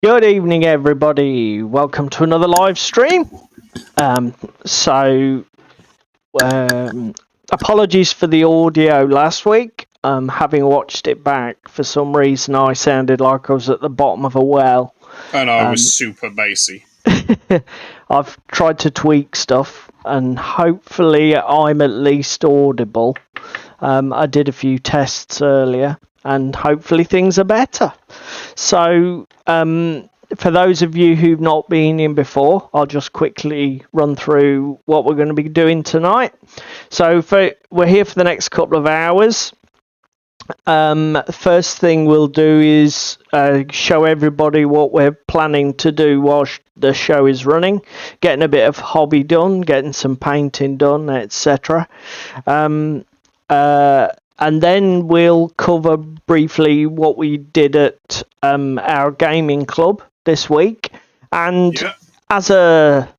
Good evening, everybody. Welcome to another live stream. So, apologies for the audio last week. Having watched it back, for some reason I sounded like I was at the bottom of a well. And I was super bassy. I've tried to tweak stuff, and hopefully I'm at least audible. I did a few tests earlier, and hopefully things are better. So, for those of you who've not been in before, I'll just quickly run through what we're going to be doing tonight. So, we're here for the next couple of hours. First thing we'll do is show everybody what we're planning to do while the show is running, getting a bit of hobby done, getting some painting done, etc. And then we'll cover briefly what we did at our gaming club this week. And as a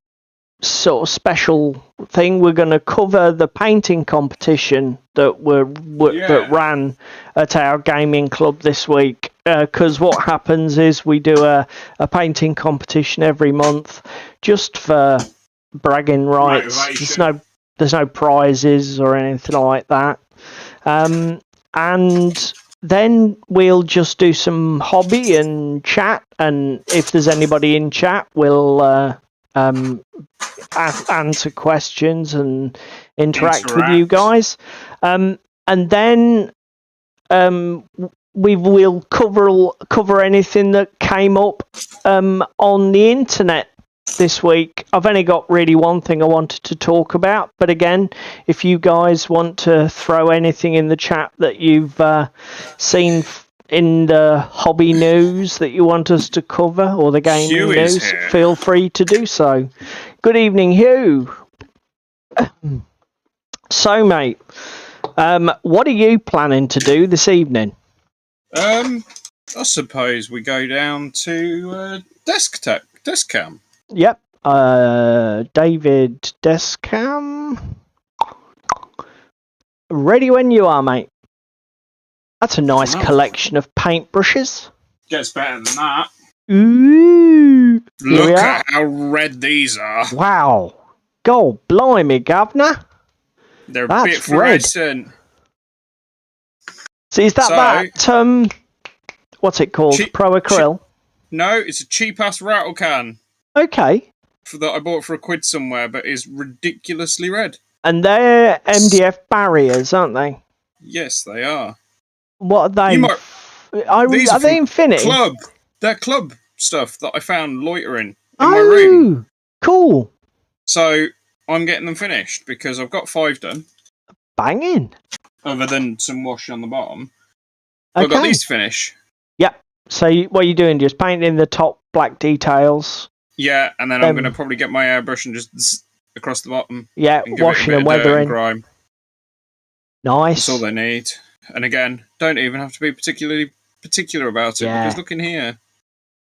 sort of special thing, we're going to cover the painting competition that that ran at our gaming club this week. Because what happens is we do a painting competition every month just for bragging rights. There's no prizes or anything like that. And then we'll just do some hobby and chat, and if there's anybody in chat, we'll answer questions and interact with you guys. And then we will cover anything that came up on the internet this week. I've only got really one thing I wanted to talk about, but again, if you guys want to throw anything in the chat that you've seen in the hobby news that you want us to cover, or the gaming news, feel free to do so. Good evening, Hugh. So, mate, what are you planning to do this evening? I suppose we go down to desk cam. Yep. David Deskcam. Ready when you are, mate. That's a nice collection of paintbrushes. Gets better than that. Ooh. Look at how red these are. Wow. God blimey, governor. They're a bit fluorescent. So is that what's it called? Pro Acryl? No, it's a cheap-ass rattle can. Okay. That I bought for £1 somewhere, but is ridiculously red. And they're MDF barriers, aren't they? Yes, they are. What are they? Are they Infinity? They're club stuff that I found loitering in my room. Cool. So I'm getting them finished because I've got 5 done. Banging. Other than some wash on the bottom. Okay. I've got these to finish. Yep. So what are you doing? Just painting the top black details? Yeah, and then I'm going to probably get my airbrush and just across the bottom. Yeah, washing and weathering. Grime. Nice. That's all they need. And again, don't even have to be particularly particular about it, because look in here.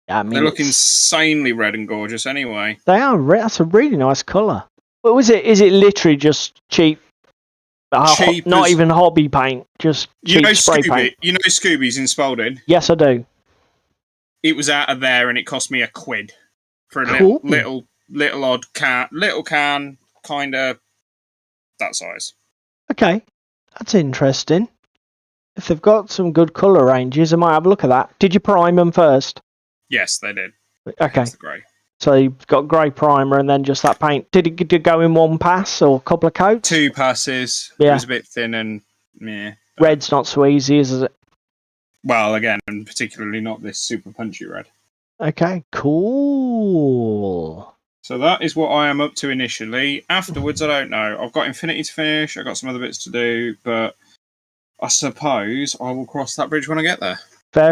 I mean, they look insanely red and gorgeous anyway. They are red. That's a really nice colour. What was it? Is it literally just cheap? Not even hobby paint, just cheap spray paint. You know Scooby's in Spalding? Yes, I do. It was out of there, and it cost me £1 for a little odd can, kind of that size. Okay, that's interesting. If they've got some good colour ranges, I might have a look at that. Did you prime them first? Yes, they did. Okay. The grey. So you've got grey primer and then just that paint. Did it go in one pass or a couple of coats? 2 passes. Yeah. It was a bit thin and meh. Red's not so easy, is it? Well, again, and particularly not this super punchy red. Okay, cool. So that is what I am up to initially. Afterwards, I don't know. I've got Infinity to finish. I've got some other bits to do, but I suppose I will cross that bridge when I get there.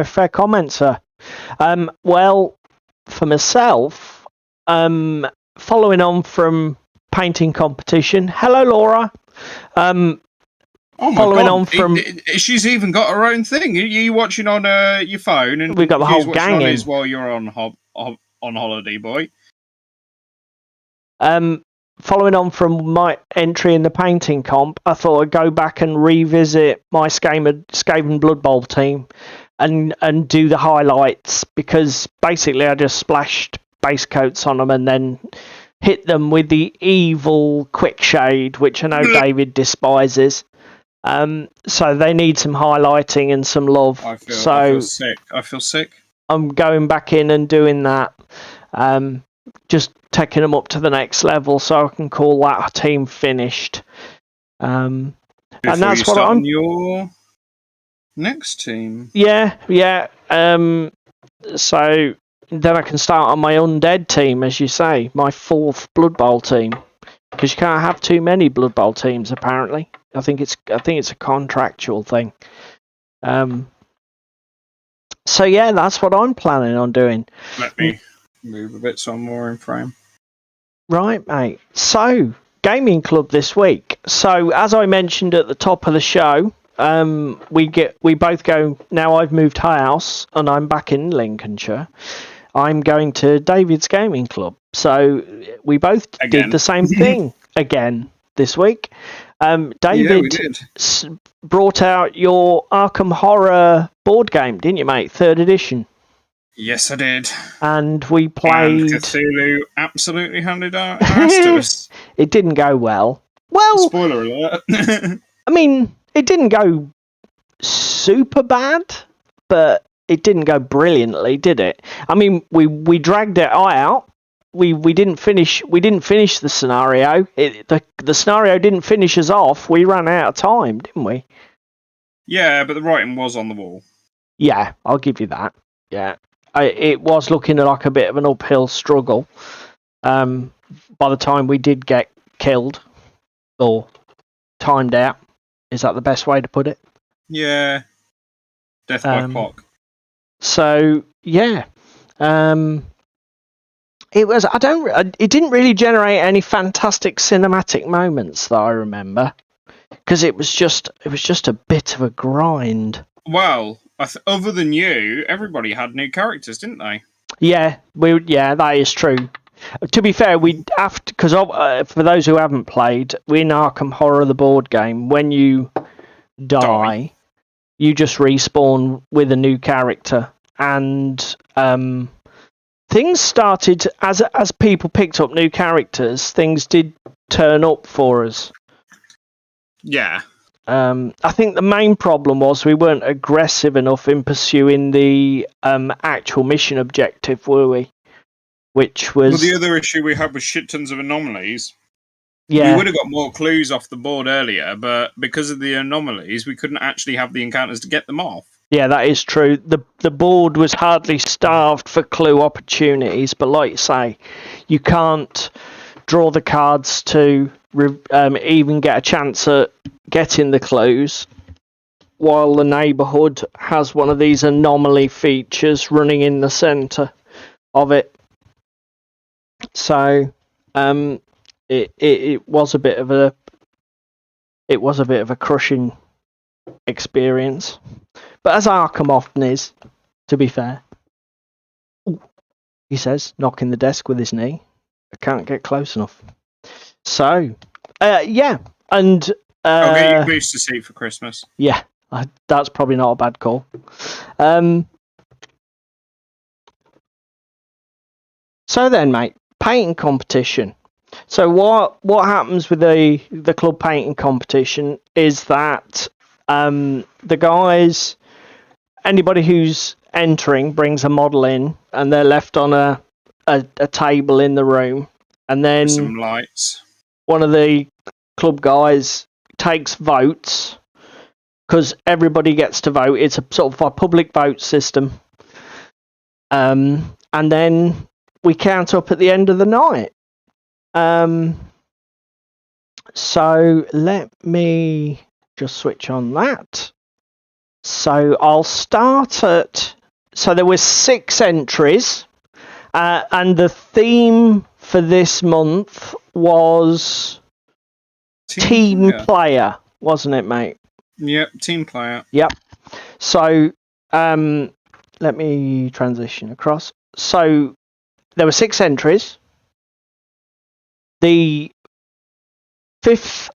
Fair comment, sir. Well, for myself, following on from painting competition. Hello, Laura. Oh my God. She's even got her own thing. Are you watching on your phone? And we've got the whole gang in. While you're on holiday, boy. Following on from my entry in the painting comp, I thought I'd go back and revisit my Skaven Blood Bowl team. and do the highlights, because basically I just splashed base coats on them and then hit them with the evil quick shade, which I know David despises. So they need some highlighting and some love. I feel sick. I'm going back in and doing that. Just taking them up to the next level so I can call that a team finished. And that's what I'm. Your next team. Yeah. So then I can start on my undead team, as you say, my 4th Blood Bowl team, because you can't have too many Blood Bowl teams apparently. I think it's a contractual thing. So yeah, that's what I'm planning on doing. Let me move a bit so I'm more in frame. Right, mate. So, gaming club this week. So, as I mentioned at the top of the show, we both go. Now I've moved house and I'm back in Lincolnshire. I'm going to David's gaming club. So we both did the same thing again this week. David brought out your Arkham Horror board game, didn't you, mate? 3rd edition. Yes, I did. And we played. And Cthulhu absolutely handed our ass to us. It didn't go well. Well, spoiler alert. I mean, it didn't go super bad, but it didn't go brilliantly, did it? I mean, we dragged it out. We didn't finish the scenario. The scenario didn't finish us off. We ran out of time, didn't we? Yeah, but the writing was on the wall. Yeah, I'll give you that. Yeah. It was looking like a bit of an uphill struggle by the time we did get killed or timed out. Is that the best way to put it? Yeah. Death by clock. So, yeah. It didn't really generate any fantastic cinematic moments that I remember, because it was just a bit of a grind. Well, other than you, everybody had new characters, didn't they? Yeah, that is true. To be fair, because for those who haven't played, in Arkham Horror, the board game, when you die, you just respawn with a new character, and things started as people picked up new characters. Things did turn up for us. Yeah. I think the main problem was we weren't aggressive enough in pursuing the actual mission objective, were we? Which was... Well, the other issue we had was shit tons of anomalies. Yeah. We would have got more clues off the board earlier, but because of the anomalies, we couldn't actually have the encounters to get them off. Yeah, that is true. The board was hardly starved for clue opportunities, but like you say, you can't draw the cards to even get a chance at getting the clues, while the neighbourhood has one of these anomaly features running in the centre of it. So it was a bit of a crushing experience, but as Arkham often is, to be fair. Ooh, he says, knocking the desk with his knee. I can't get close enough. So, yeah, and I'll get you a booster seat for Christmas. Yeah, that's probably not a bad call. So then, mate, painting competition. So what happens with the club painting competition is that the guys, anybody who's entering brings a model in, and they're left on a table in the room, and then some lights. One of the club guys takes votes, because everybody gets to vote. It's a sort of a public vote system, and then we count up at the end of the night. So let me just switch on that. So I'll start at... So there were 6 entries, and the theme for this month was team player, wasn't it, mate? Yep, team player. Yep. So let me transition across. So there were 6 entries. The 5th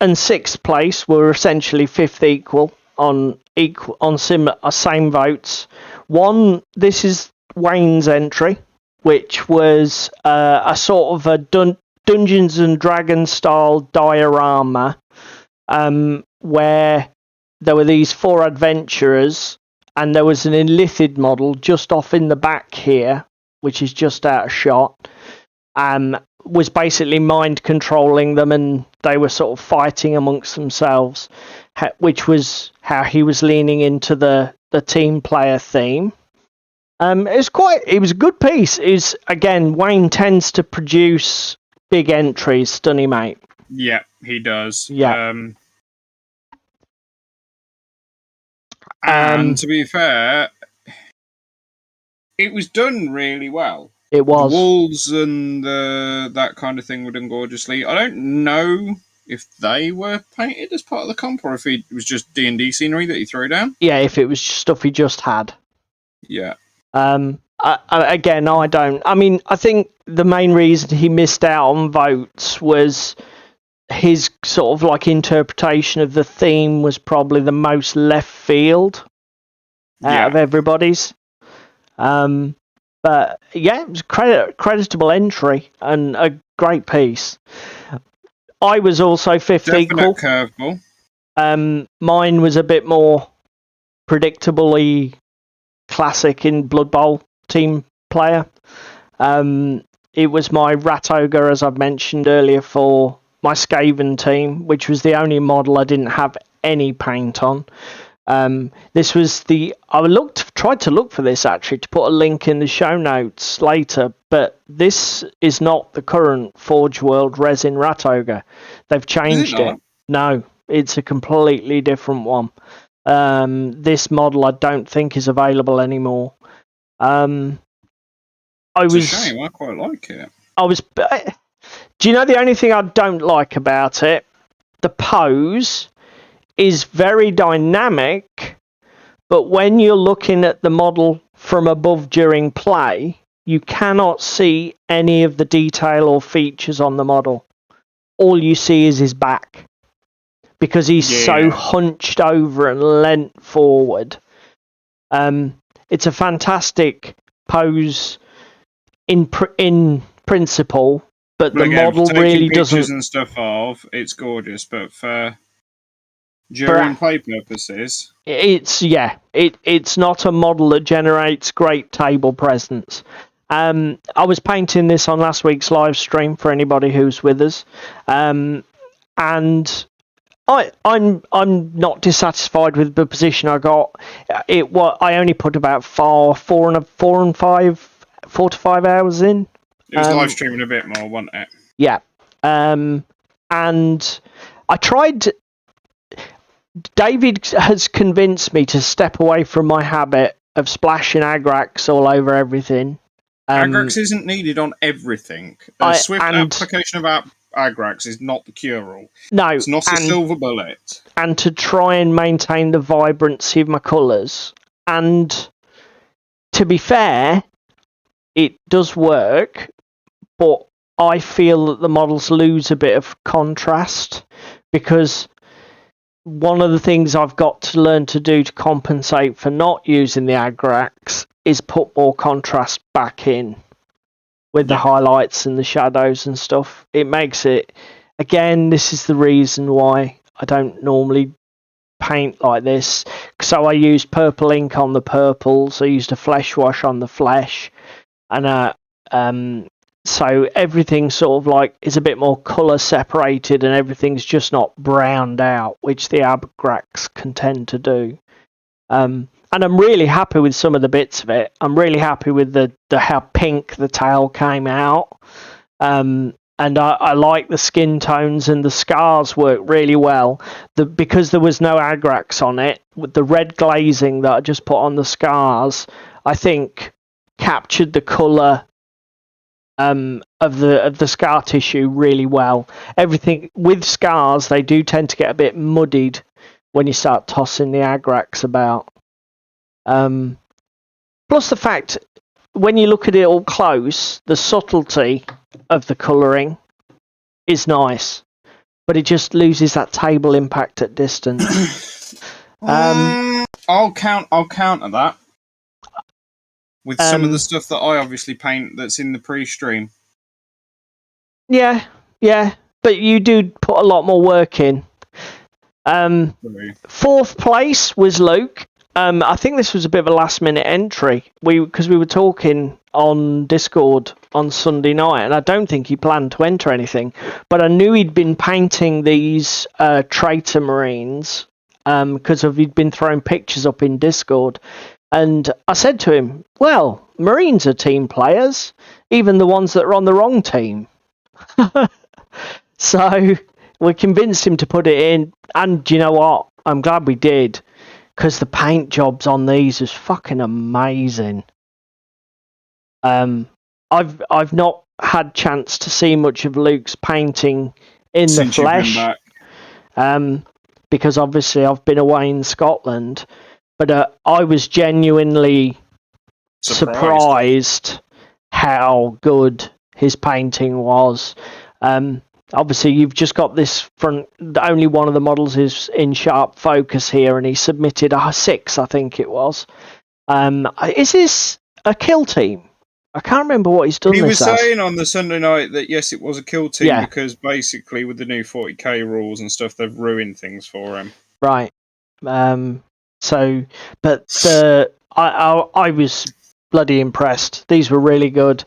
and 6th place were essentially 5th equal. on same votes. One, this is Wayne's entry, which was a sort of a Dungeons and Dragons style diorama, where there were these 4 adventurers, and there was an enlithid model just off in the back here, which is just out of shot. Was basically mind controlling them, and they were sort of fighting amongst themselves, which was how he was leaning into the team player theme. It was a good piece. Again, Wayne tends to produce big entries, doesn't he, mate? Yeah, he does. Yeah. And to be fair, it was done really well. It was. The walls and that kind of thing were done gorgeously. I don't know if they were painted as part of the comp, or if it was just D&D scenery that he threw down. Yeah, if it was stuff he just had. Yeah. Again, I don't. I mean, I think the main reason he missed out on votes was his sort of like interpretation of the theme was probably the most left field out of everybody's. But yeah, it was a creditable entry and a great piece. I was also fifth equal. Curveball. Mine was a bit more predictably classic in Blood Bowl team player. It was my Rat Ogre, as I've mentioned earlier, for my Skaven team, which was the only model I didn't have any paint on. This was tried to look for this actually to put a link in the show notes later, but this is not the current Forge World resin Rat Ogre. They've changed it. No, it's a completely different one. This model I don't think is available anymore. It's a shame. I quite like it. Do you know the only thing I don't like about it? The pose is very dynamic, but when you're looking at the model from above during play, you cannot see any of the detail or features on the model. All you see is his back, because he's so hunched over and leant forward. It's a fantastic pose in principle, but the model really doesn't. And stuff of it's gorgeous, but for during play purposes, it's not a model that generates great table presence. I was painting this on last week's live stream for anybody who's with us, and I'm not dissatisfied with the position I got. I only put about 4 to 5 hours in. It was live streaming a bit more, wasn't it? Yeah. And I tried. David has convinced me to step away from my habit of splashing Agrax all over everything. Agrax isn't needed on everything. A swift application of Agrax is not the cure-all. No. It's not a silver bullet. And to try and maintain the vibrancy of my colours. And to be fair, it does work, but I feel that the models lose a bit of contrast, because one of the things I've got to learn to do to compensate for not using the Agrax is put more contrast back in with the highlights and the shadows and stuff. It makes it, again, this is the reason why I don't normally paint like this. So I used purple ink on the purples, I used a flesh wash on the flesh, and so everything sort of like is a bit more colour separated, and everything's just not browned out, which the Agrax can tend to do. And I'm really happy with some of the bits of it. I'm really happy with the how pink the tail came out. And I like the skin tones, and the scars work really well. Because there was no Agrax on it, with the red glazing that I just put on the scars, I think captured the colour of the scar tissue really well. Everything with scars, they do tend to get a bit muddied when you start tossing the Agrax about. Plus the fact, when you look at it all close, the subtlety of the colouring is nice, but it just loses that table impact at distance. I'll counter that with some of the stuff that I obviously paint that's in the pre-stream. Yeah, but you do put a lot more work in. Fourth place was Luke. I think this was a bit of a last-minute entry. Because we were talking on Discord on Sunday night, and I don't think he planned to enter anything. But I knew he'd been painting these traitor marines because he'd been throwing pictures up in Discord. And I said to him, well, Marines are team players, even the ones that are on the wrong team. So we convinced him to put it in, and do you know what? I'm glad we did, because the paint jobs on these is fucking amazing. I've not had chance to see much of Luke's painting in the flesh, because obviously I've been away in Scotland, but I was genuinely surprised how good his painting was. Obviously, you've just got this front. Only one of the models is in sharp focus here, and he submitted a 6, I think it was. Is this a kill team? I can't remember what he's done. He was this saying on the Sunday night that yes, it was a kill team because basically with the new 40k rules and stuff, they've ruined things for him. Right. So, but I was bloody impressed. These were really good.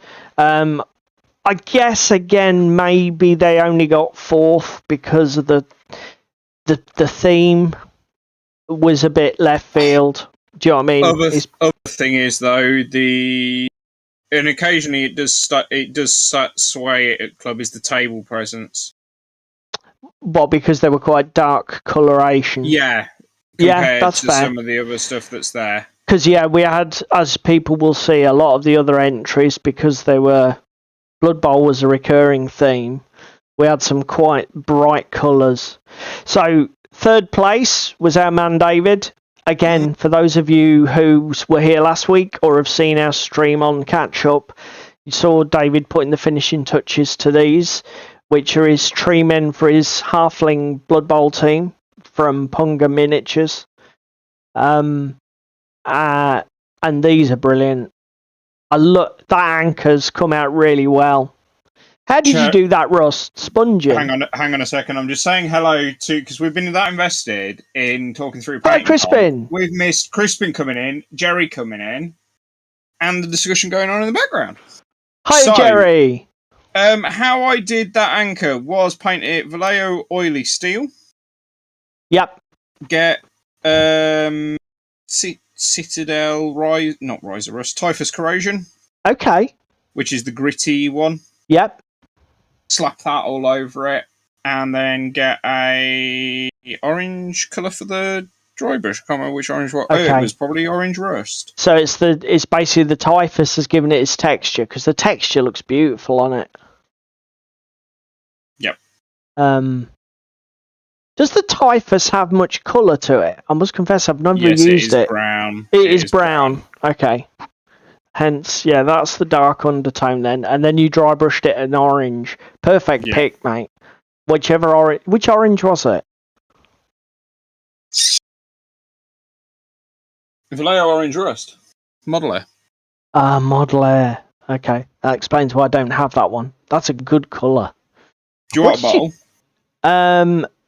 I guess again maybe they only got 4th because of the theme was a bit left field. Do you know what I mean? Other thing is though, and occasionally it does sway it at club is the table presence. Well, because they were quite dark coloration. Yeah. Yeah, that's to fair. Some of the other stuff that's there. Because we had, as people will see, a lot of the other entries because they were. Blood Bowl was a recurring theme. We had some quite bright colours. So, 3rd place was our man David. Again, for those of you who were here last week or have seen our stream on Catch Up, you saw David putting the finishing touches to these, which are his tree men for his Halfling Blood Bowl team from Punga Miniatures. And these are brilliant. That anchor's come out really well. How did you do that, Rust? Sponging? Hang on a second. I'm just saying hello to, because we've been that invested in talking through Hi, Crispin. We've missed Crispin coming in, Jerry coming in, and the discussion going on in the background. Hi, Jerry. How I did that anchor was paint it Vallejo Oily Steel. Yep. Get Citadel not Rise of Rust, Typhus Corrosion. Okay. Which is the gritty one. Yep. Slap that all over it, and then get a orange colour for the dry brush. I can't remember which orange was. Okay. Oh, it was probably Orange Rust. So it's basically the Typhus has given it its texture, because the texture looks beautiful on it. Yep. Does the Typhus have much colour to it? I must confess I've never used it. Brown. It is brown. Okay. Hence, yeah, that's the dark undertone then. And then you dry brushed it in orange. Perfect pick, mate. Which orange was it? Vallejo Orange Rust. Model Air. Model Air. Okay. That explains why I don't have that one. That's a good colour. Do you want a bottle?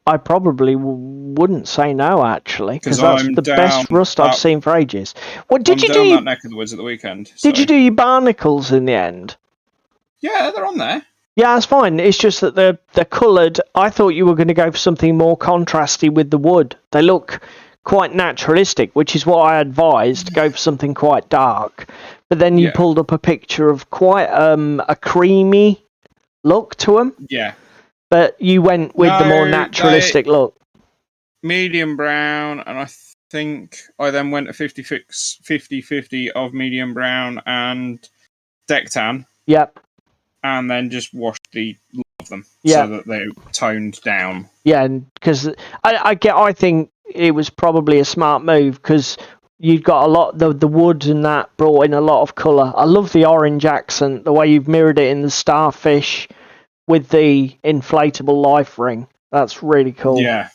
I probably wouldn't say no, actually, because that's the best rust I've seen for ages. What did you do? That neck of the woods at the weekend. Did you do your barnacles in the end? Yeah, they're on there. Yeah, that's fine. It's just that they're coloured. I thought you were going to go for something more contrasty with the wood. They look quite naturalistic, which is what I advised. Go for something quite dark. But then you pulled up a picture of quite a creamy look to them. Yeah. But you went with the more naturalistic look. Medium brown, and I think I then went a 50-50 of medium brown and deck tan. Yep. And then just washed the lot of them so that they're toned down. Yeah, because I think it was probably a smart move because you've got a lot the wood and that brought in a lot of colour. I love the orange accent, the way you've mirrored it in the starfish with the inflatable life ring. That's really cool. Yeah.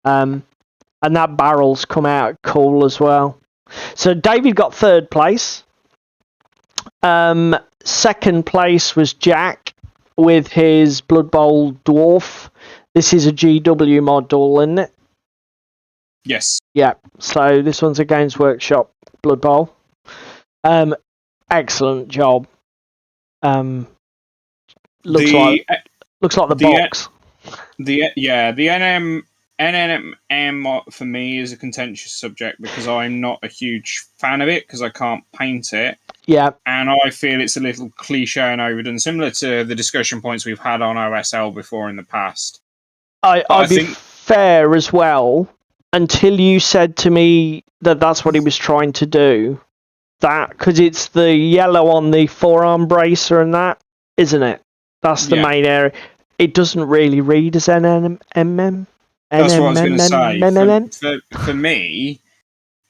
And And that barrel's come out cool as well. So David got 3rd place. 2nd place was Jack with his Blood Bowl Dwarf. This is a GW model, isn't it? Yes. Yeah. So this one's a Games Workshop Blood Bowl. Excellent job. Looks like the box. The NMM for me is a contentious subject because I'm not a huge fan of it because I can't paint it. Yeah. And I feel it's a little cliche and overdone, similar to the discussion points we've had on OSL before in the past. I'll be fair as well, until you said to me that that's what he was trying to do. That, because it's the yellow on the forearm bracer and that, isn't it? That's the main area. It doesn't really read as NMM. That's what I was going to say. For me,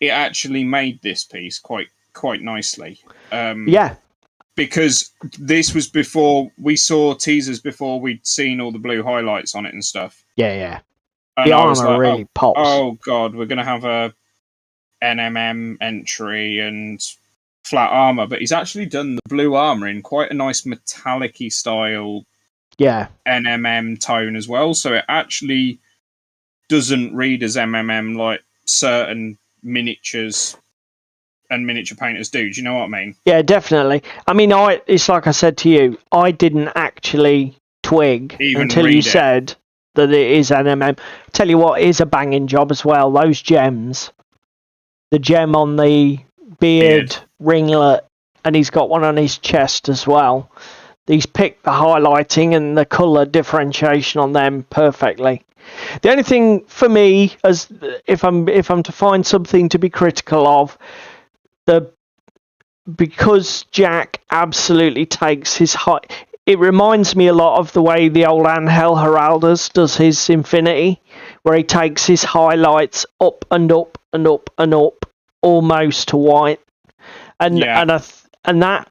it actually made this piece quite nicely. Yeah. Because this was before we saw teasers, before we'd seen all the blue highlights on it and stuff. Yeah. And the armor really pops. Oh god, we're going to have a NMM entry and flat armor, but he's actually done the blue armor in quite a nice metallic-y style NMM tone as well, so it actually doesn't read as MMM like certain miniatures and miniature painters do. Do you know what I mean? Yeah, definitely. I mean, it's like I said to you, I didn't actually twig until you said that it is NMM. Tell you what, it is a banging job as well. Those gems, the gem on the beard ringlet, and he's got one on his chest as well. He's picked the highlighting and the colour differentiation on them perfectly. The only thing for me, as if I'm to find something to be critical of, because Jack absolutely takes his height. It reminds me a lot of the way the old Angel Heraldez does his Infinity, where he takes his highlights up and up and up and up, almost to white, and that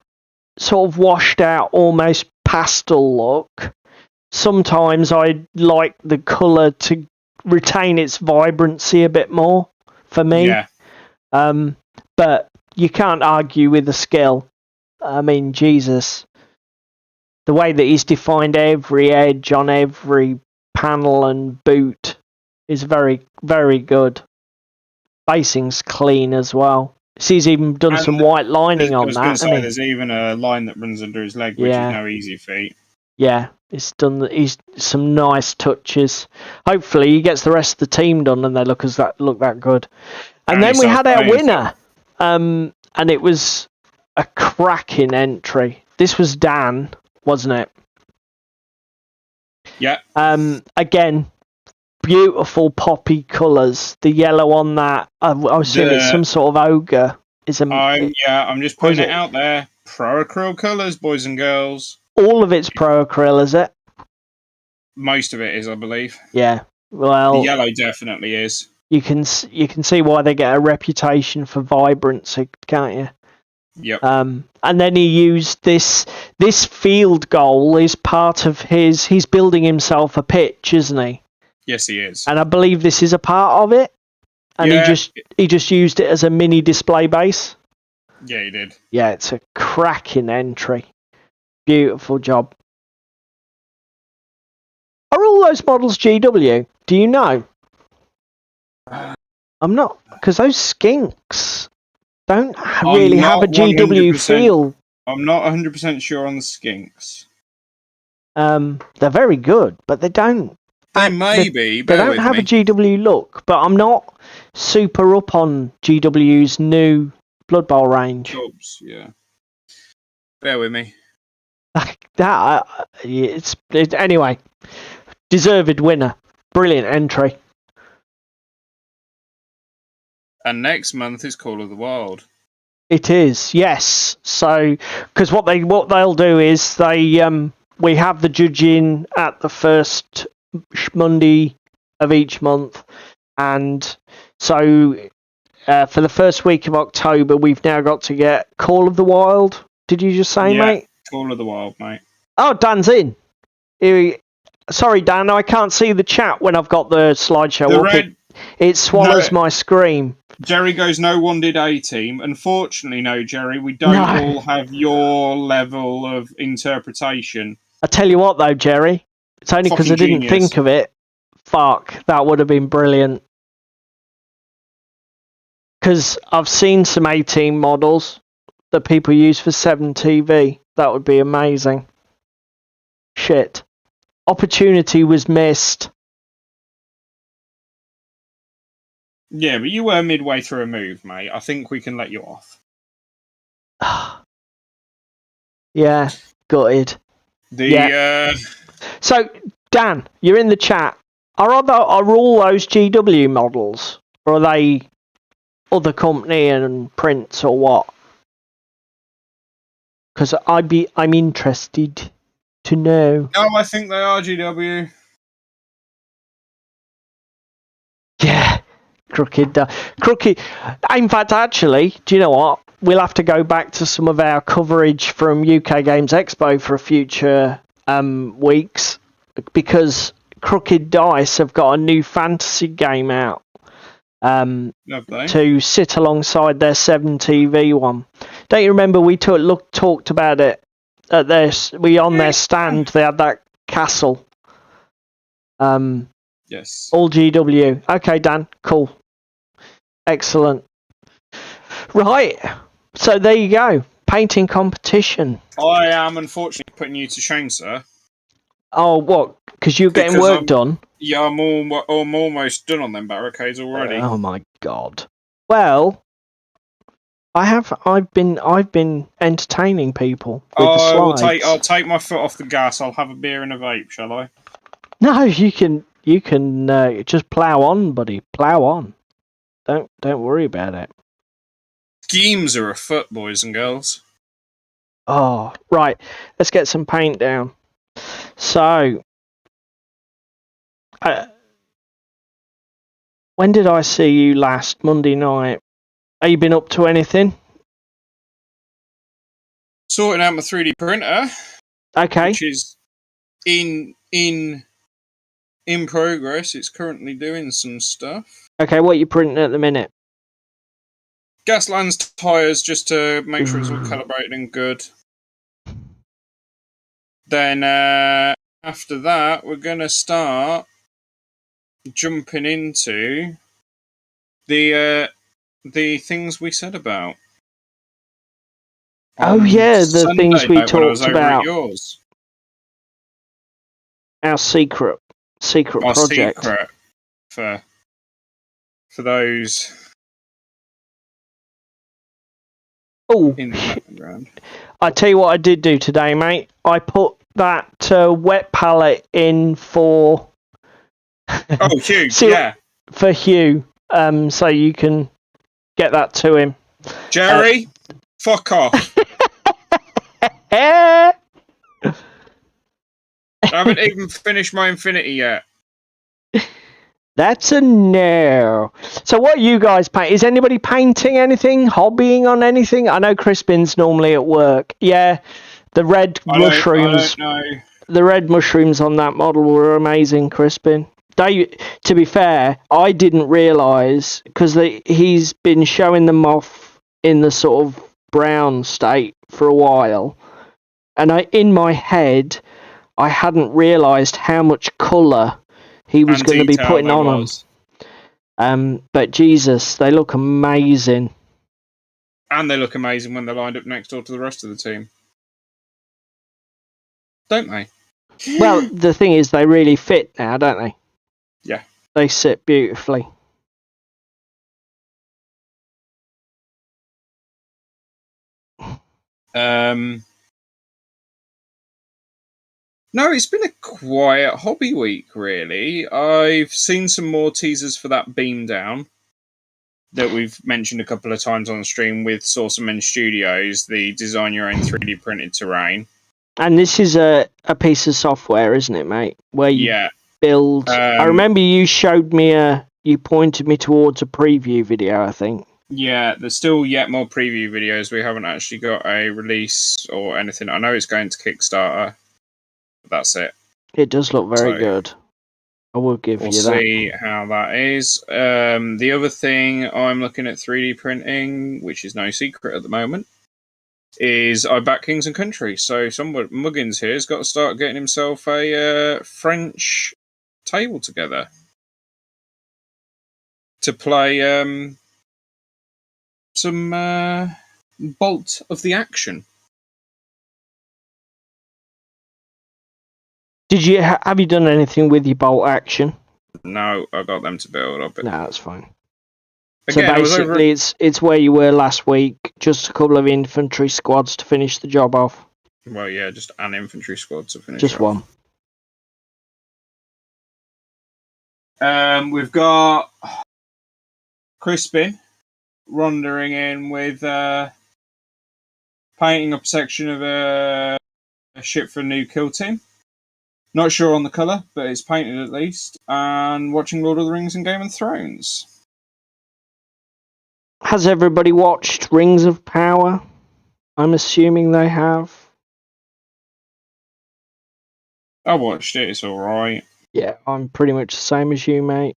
sort of washed out, almost pastel look. Sometimes I like the colour to retain its vibrancy a bit more for me. Yeah. But you can't argue with the skill. I mean, Jesus. The way that he's defined every edge on every panel and boot is very, very good. Facing's clean as well. He's even done some white lining on that. I was going to say, there's even a line that runs under his leg, which is no easy feat. Yeah, he's some nice touches. Hopefully he gets the rest of the team done and they look that good. And then we had our winner. And it was a cracking entry. This was Dan, wasn't it? Yeah. Again, beautiful poppy colours. The yellow on that, I assume it's some sort of ogre. I'm just putting it out there. Pro acrylic colours, boys and girls. All of it's pro acrylic, is it? Most of it is, I believe. Yeah. Well, the yellow definitely is. You can see why they get a reputation for vibrancy, can't you? Yep. And then he used this field goal is part of he's building himself a pitch, isn't he? Yes, he is. And I believe this is a part of it. And he just used it as a mini display base. Yeah, he did. Yeah, it's a cracking entry. Beautiful job. Are all those models GW? Do you know? I'm not, because those skinks don't really have a GW feel. I'm not 100% sure on the skinks. They're very good, but they don't. They may be. They don't have a GW look, but I'm not super up on GW's new Blood Bowl range. Jobs, yeah. Bear with me. Anyway, deserved winner. Brilliant entry. And next month is Call of the Wild. It is, yes. So, because what they'll do is we have the judging at the first Monday of each month, and so for the first week of October, we've now got to get Call of the Wild. Did you just say, mate? Call of the Wild, mate. Oh, Dan's in. Sorry, Dan, I can't see the chat when I've got the slideshow up. It swallows my scream. Jerry goes, no one did A-Team. Unfortunately, no, Jerry, we don't all have your level of interpretation. I tell you what, though, Jerry, it's only because I didn't think of it. Fuck, that would have been brilliant. Because I've seen some A-Team models that people use for 7TV. That would be amazing. Shit. Opportunity was missed. Yeah, but you were midway through a move, mate. I think we can let you off. Yeah, gutted. So, Dan, you're in the chat. Are all those GW models? Or are they other company and prints or what? Because I'm interested to know. No, I think they are GW. Yeah, crooked. In fact, actually, do you know what? We'll have to go back to some of our coverage from UK Games Expo for future weeks, because Crooked Dice have got a new fantasy game out to sit alongside their 7TV one. Don't you remember we talked about it at their stand? They had that castle. Yes. All GW. Okay, Dan. Cool. Excellent. Right. So there you go. Painting competition. I am unfortunately putting you to shame, sir. Oh, what? Because you're getting work done? Yeah, I'm almost done on them barricades already. Oh my god. Well, I've been entertaining people with the slides. I'll take my foot off the gas. I'll have a beer and a vape, shall I? No, you can just plough on, buddy. Plough on. Don't worry about it. Schemes are afoot, boys and girls. Oh, right. Let's get some paint down. So, when did I see you last? Monday night. Have you been up to anything? Sorting out my 3D printer. Okay. Which is in progress. It's currently doing some stuff. Okay, what are you printing at the minute? Gaslands tyres, just to make sure it's all calibrated and good. Then after that, we're going to start jumping into the things we said about. Oh yeah, the things we talked about. Yours. Our secret project. Secret for those. Oh, in the background. I tell you what I did do today, mate. I put that wet palette in for. Oh, Hugh, yeah. For Hugh, so you can get that to him. Jerry, fuck off. I haven't even finished my Infinity yet. That's a no. So what are you guys paint? Is anybody painting anything? Hobbying on anything? I know Crispin's normally at work. Yeah, the red mushrooms. I don't know. The red mushrooms on that model were amazing, Crispin. To be fair, I didn't realise, because he's been showing them off in the sort of brown state for a while. And in my head, I hadn't realised how much colour he was going to be putting on them. But Jesus, they look amazing. And they look amazing when they're lined up next door to the rest of the team. Don't they? Well, the thing is, they really fit now, don't they? Yeah. They sit beautifully. No, it's been a quiet hobby week, really. I've seen some more teasers for that Beam Down that we've mentioned a couple of times on the stream with Saucerman Studios, the design your own 3D printed terrain. And this is a piece of software, isn't it, mate? Where you build. I remember you showed me you pointed me towards a preview video, I think. Yeah, there's still yet more preview videos. We haven't actually got a release or anything. I know it's going to Kickstarter. But that's it. It does look very good. I will give you that. We'll see how that is. The other thing I'm looking at 3D printing, which is no secret at the moment, is I back Kings and Country. So Muggins here has got to start getting himself a French table together to play some Bolt of the Action. Have you done anything with your Bolt Action? No, I got them to build up. No, that's fine. Again, so basically, it's where you were last week. Just a couple of infantry squads to finish the job off. Well, yeah, just an infantry squad to finish. Just one. We've got Crispin wandering in with painting up a section of a ship for a new kill team. Not sure on the colour, but it's painted at least. And watching Lord of the Rings and Game of Thrones. Has everybody watched Rings of Power? I'm assuming they have. I watched it, it's alright. Yeah, I'm pretty much the same as you, mate.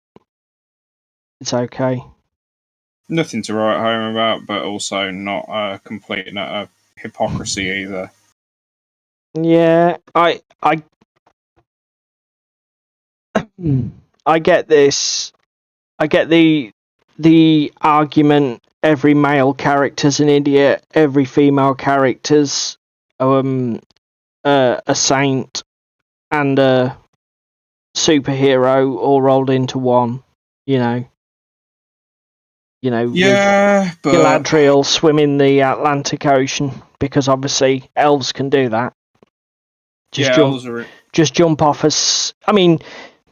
It's okay. Nothing to write home about, but also not a complete and utter hypocrisy either. Yeah, I get this. I get the argument. Every male character's an idiot. Every female character's a saint and a superhero all rolled into one. Yeah, but Galadriel swim in the Atlantic Ocean because obviously elves can do that. Just jump off us. I mean,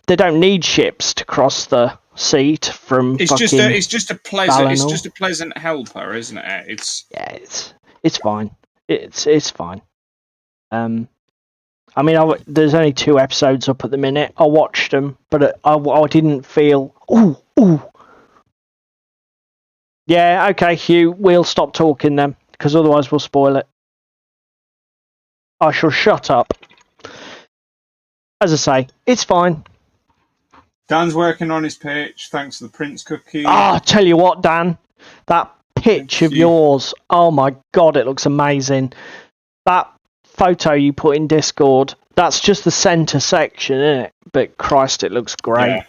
they don't need ships to cross the sea from. It's just a pleasant helper, isn't it? It's fine. It's fine. I mean, there's only 2 episodes up at the minute. I watched them, but I didn't feel. Ooh. Yeah, okay, Hugh. We'll stop talking then, because otherwise we'll spoil it. I shall shut up. As I say, it's fine. Dan's working on his pitch, thanks to the Prince cookie. I tell you what, Dan, that pitch of yours, oh my god, it looks amazing. That photo you put in Discord, that's just the centre section, isn't it? But Christ, it looks great. Yeah.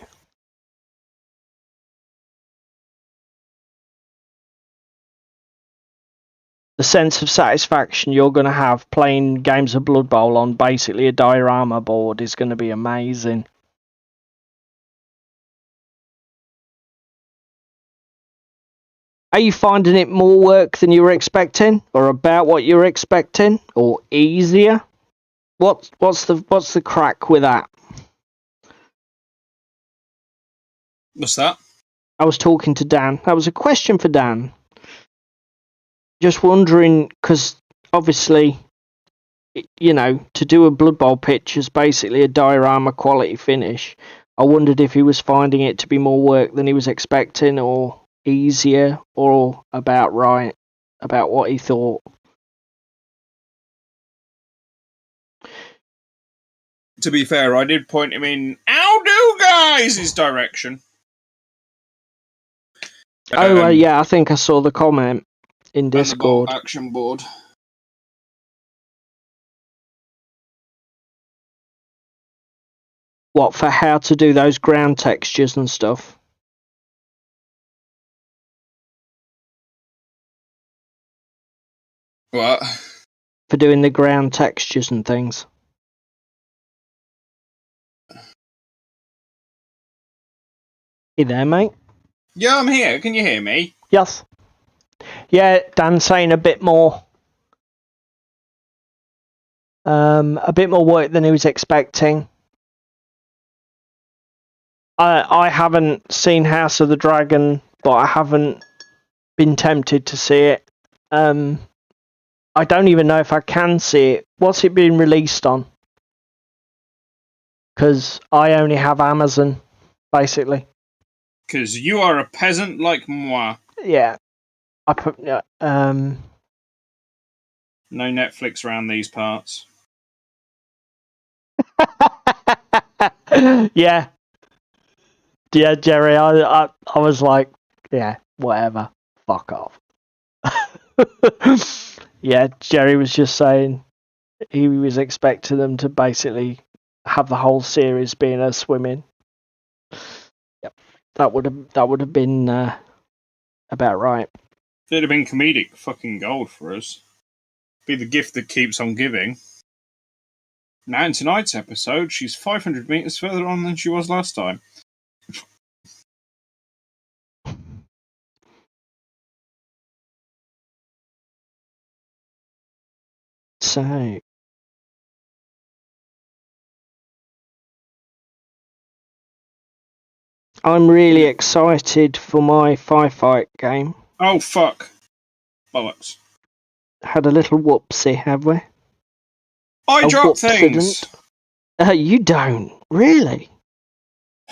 The sense of satisfaction you're going to have playing games of Blood Bowl on basically a diorama board is going to be amazing. Are you finding it more work than you were expecting, or about what you were expecting, or easier? What's the crack with that? What's that? I was talking to Dan. That was a question for Dan. Just wondering, because obviously, to do a Blood Bowl pitch is basically a diorama quality finish. I wondered if he was finding it to be more work than he was expecting, or easier, or about right, about what he thought. To be fair, I did point him in "How do guys"'s direction. Yeah, I think I saw the comment in Discord. And the action board. What, for how to do those ground textures and stuff? What? For doing the ground textures and things. You there, mate? Yeah, I'm here. Can you hear me? Yes. Yeah, Dan's saying a bit more work than he was expecting. I haven't seen House of the Dragon, but I haven't been tempted to see it. I don't even know if I can see it. What's it being released on? Because I only have Amazon, basically. Because you are a peasant like moi. Yeah. I put No Netflix around these parts. Yeah. Yeah, Jerry, I was like, yeah, whatever. Fuck off. Yeah, Jerry was just saying he was expecting them to basically have the whole series being a swimming. Yep, that would have been about right. It'd have been comedic fucking gold for us. Be the gift that keeps on giving. Now, in tonight's episode, she's 500 meters further on than she was last time. So, I'm really excited for my firefight game. Oh, fuck. Bollocks. Had a little whoopsie, have we? I drop things. You don't, really?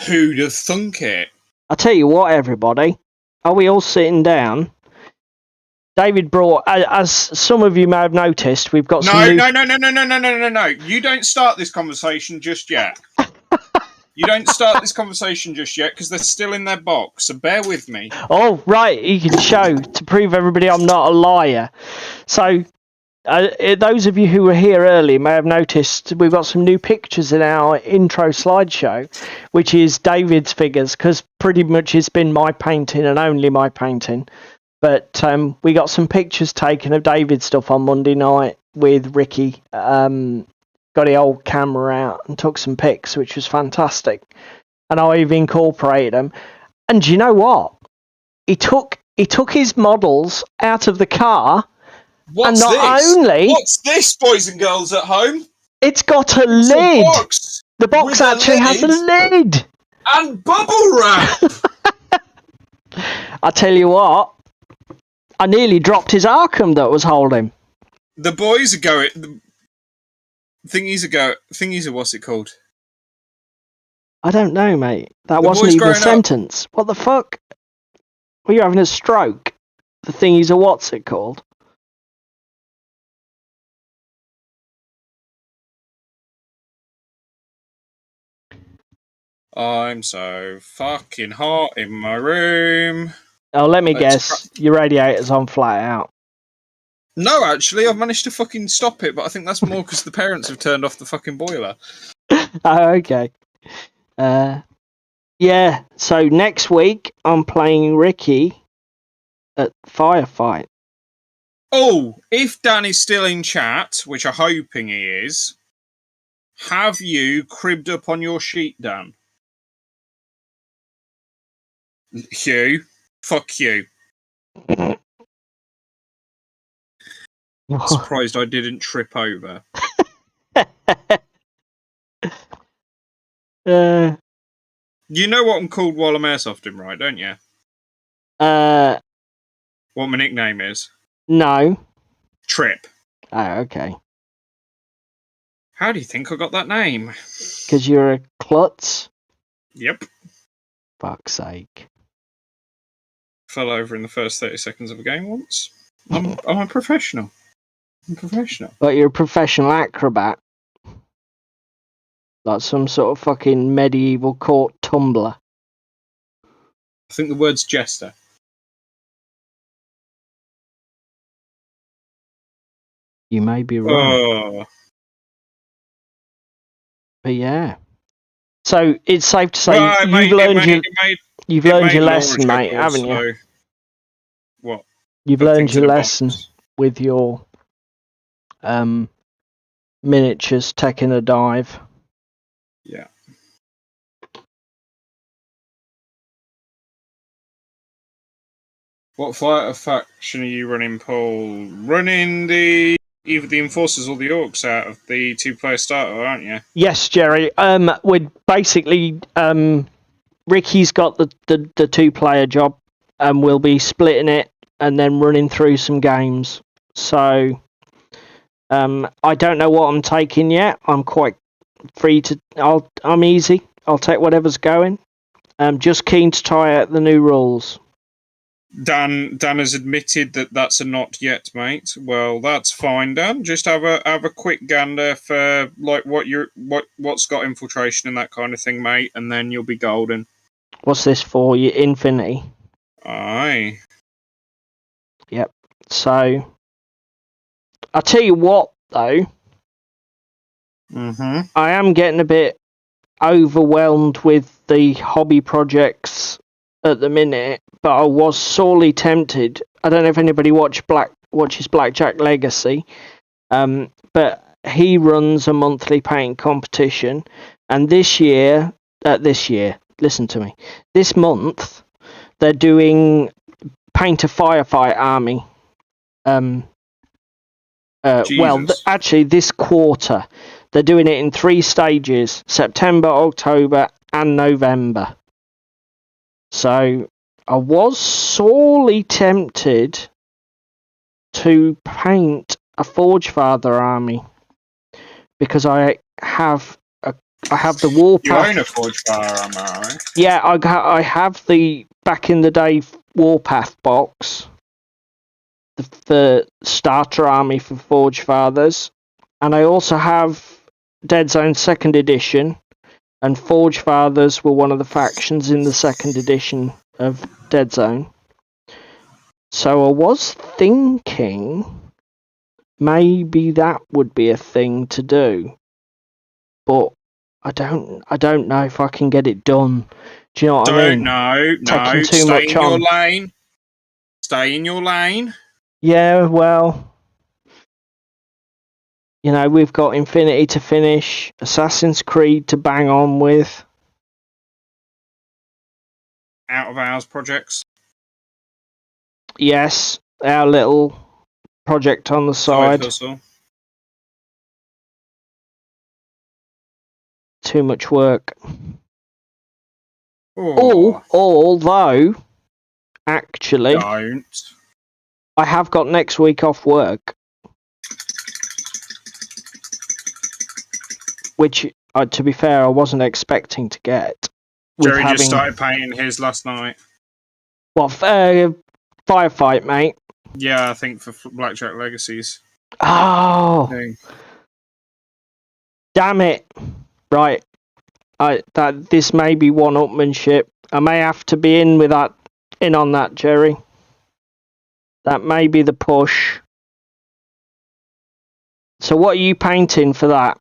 Who'd have thunk it? I'll tell you what, everybody. Are we all sitting down? David brought, as some of you may have noticed, we've got some No. You don't start this conversation just yet. You don't start this conversation just yet because they're still in their box, so bear with me. Oh, right, you can show to prove everybody I'm not a liar. So, those of you who were here early may have noticed we've got some new pictures in our intro slideshow, which is David's figures, because pretty much it's been my painting and only my painting. But we got some pictures taken of David's stuff on Monday night with Ricky. Got the old camera out and took some pics, which was fantastic. And I've incorporated them. And do you know what? He took his models out of the car. What's this, boys and girls at home? It's got a lid. The box actually has a lid. And bubble wrap. I tell you what, I nearly dropped his Arkham that was holding. The boys are going... Thingies are what's it called? I don't know, mate. That wasn't even a sentence. What the fuck? Were you having a stroke? The thingies are what's it called? I'm so fucking hot in my room. Oh, let me guess. Your radiator's on flat out. No, actually, I've managed to fucking stop it, but I think that's more because the parents have turned off the fucking boiler. Oh, okay. Yeah, so next week I'm playing Ricky at Firefight. Oh, if Dan is still in chat, which I'm hoping he is, have you cribbed up on your sheet, Dan? Hugh? Fuck you. Surprised I didn't trip over. You know what I'm called while I'm airsofting, right? Don't you? What my nickname is? No. Trip. Oh, okay. How do you think I got that name? Because you're a klutz? Yep. Fuck's sake. Fell over in the first 30 seconds of a game once. I'm a professional. I'm professional. But you're a professional acrobat. Like some sort of fucking medieval court tumbler. I think the word's jester. You may be right. But yeah. So it's safe to say you've learned your lesson, mate, haven't you? What? You've learned your lesson with your miniatures taking a dive. Yeah. What fighter faction are you running, Paul? Running either the Enforcers or the Orcs out of the two-player starter, aren't you? Yes, Jerry. We're basically Ricky's got the two-player job, and we'll be splitting it and then running through some games. So I don't know what I'm taking yet. I'm quite free to. I'm easy. I'll take whatever's going. I'm just keen to try out the new rules. Dan has admitted that that's a not yet, mate. Well, that's fine, Dan. Just have a quick gander for like what's got infiltration and that kind of thing, mate, and then you'll be golden. What's this for? Your Infinity. Aye. Yep. So, I'll tell you what, though. Mm-hmm. I am getting a bit overwhelmed with the hobby projects at the minute, but I was sorely tempted. I don't know if anybody watches Blackjack Legacy, but he runs a monthly painting competition, and this month they're doing Paint a Firefight Army. Actually, this quarter they're doing it in 3 stages: September, October, and November. So I was sorely tempted to paint a Forge Father army because I have the Warpath. You own a Forge Father army, right? Yeah, I have the back in the day Warpath box, the starter army for Forge Fathers, and I also have Dead Zone 2nd edition, and Forge Fathers were one of the factions in the 2nd edition of Dead Zone. So I was thinking maybe that would be a thing to do, but I don't know if I can get it done. Do you know what I mean? No. Taking too Stay much in your on. lane. Stay in your lane. Yeah, well, you know, we've got Infinity to finish, Assassin's Creed to bang on with. Out of hours projects. Yes, our little project on the side. Too much work. Although, actually, I have got next week off work, which, to be fair, I wasn't expecting to get. Jerry just started painting his last night. What, Firefight, mate? Yeah, I think for Blackjack Legacies. Oh, damn it! Right, this may be one-upmanship. I may have to be in on that, Jerry. That may be the push. So, what are you painting for that?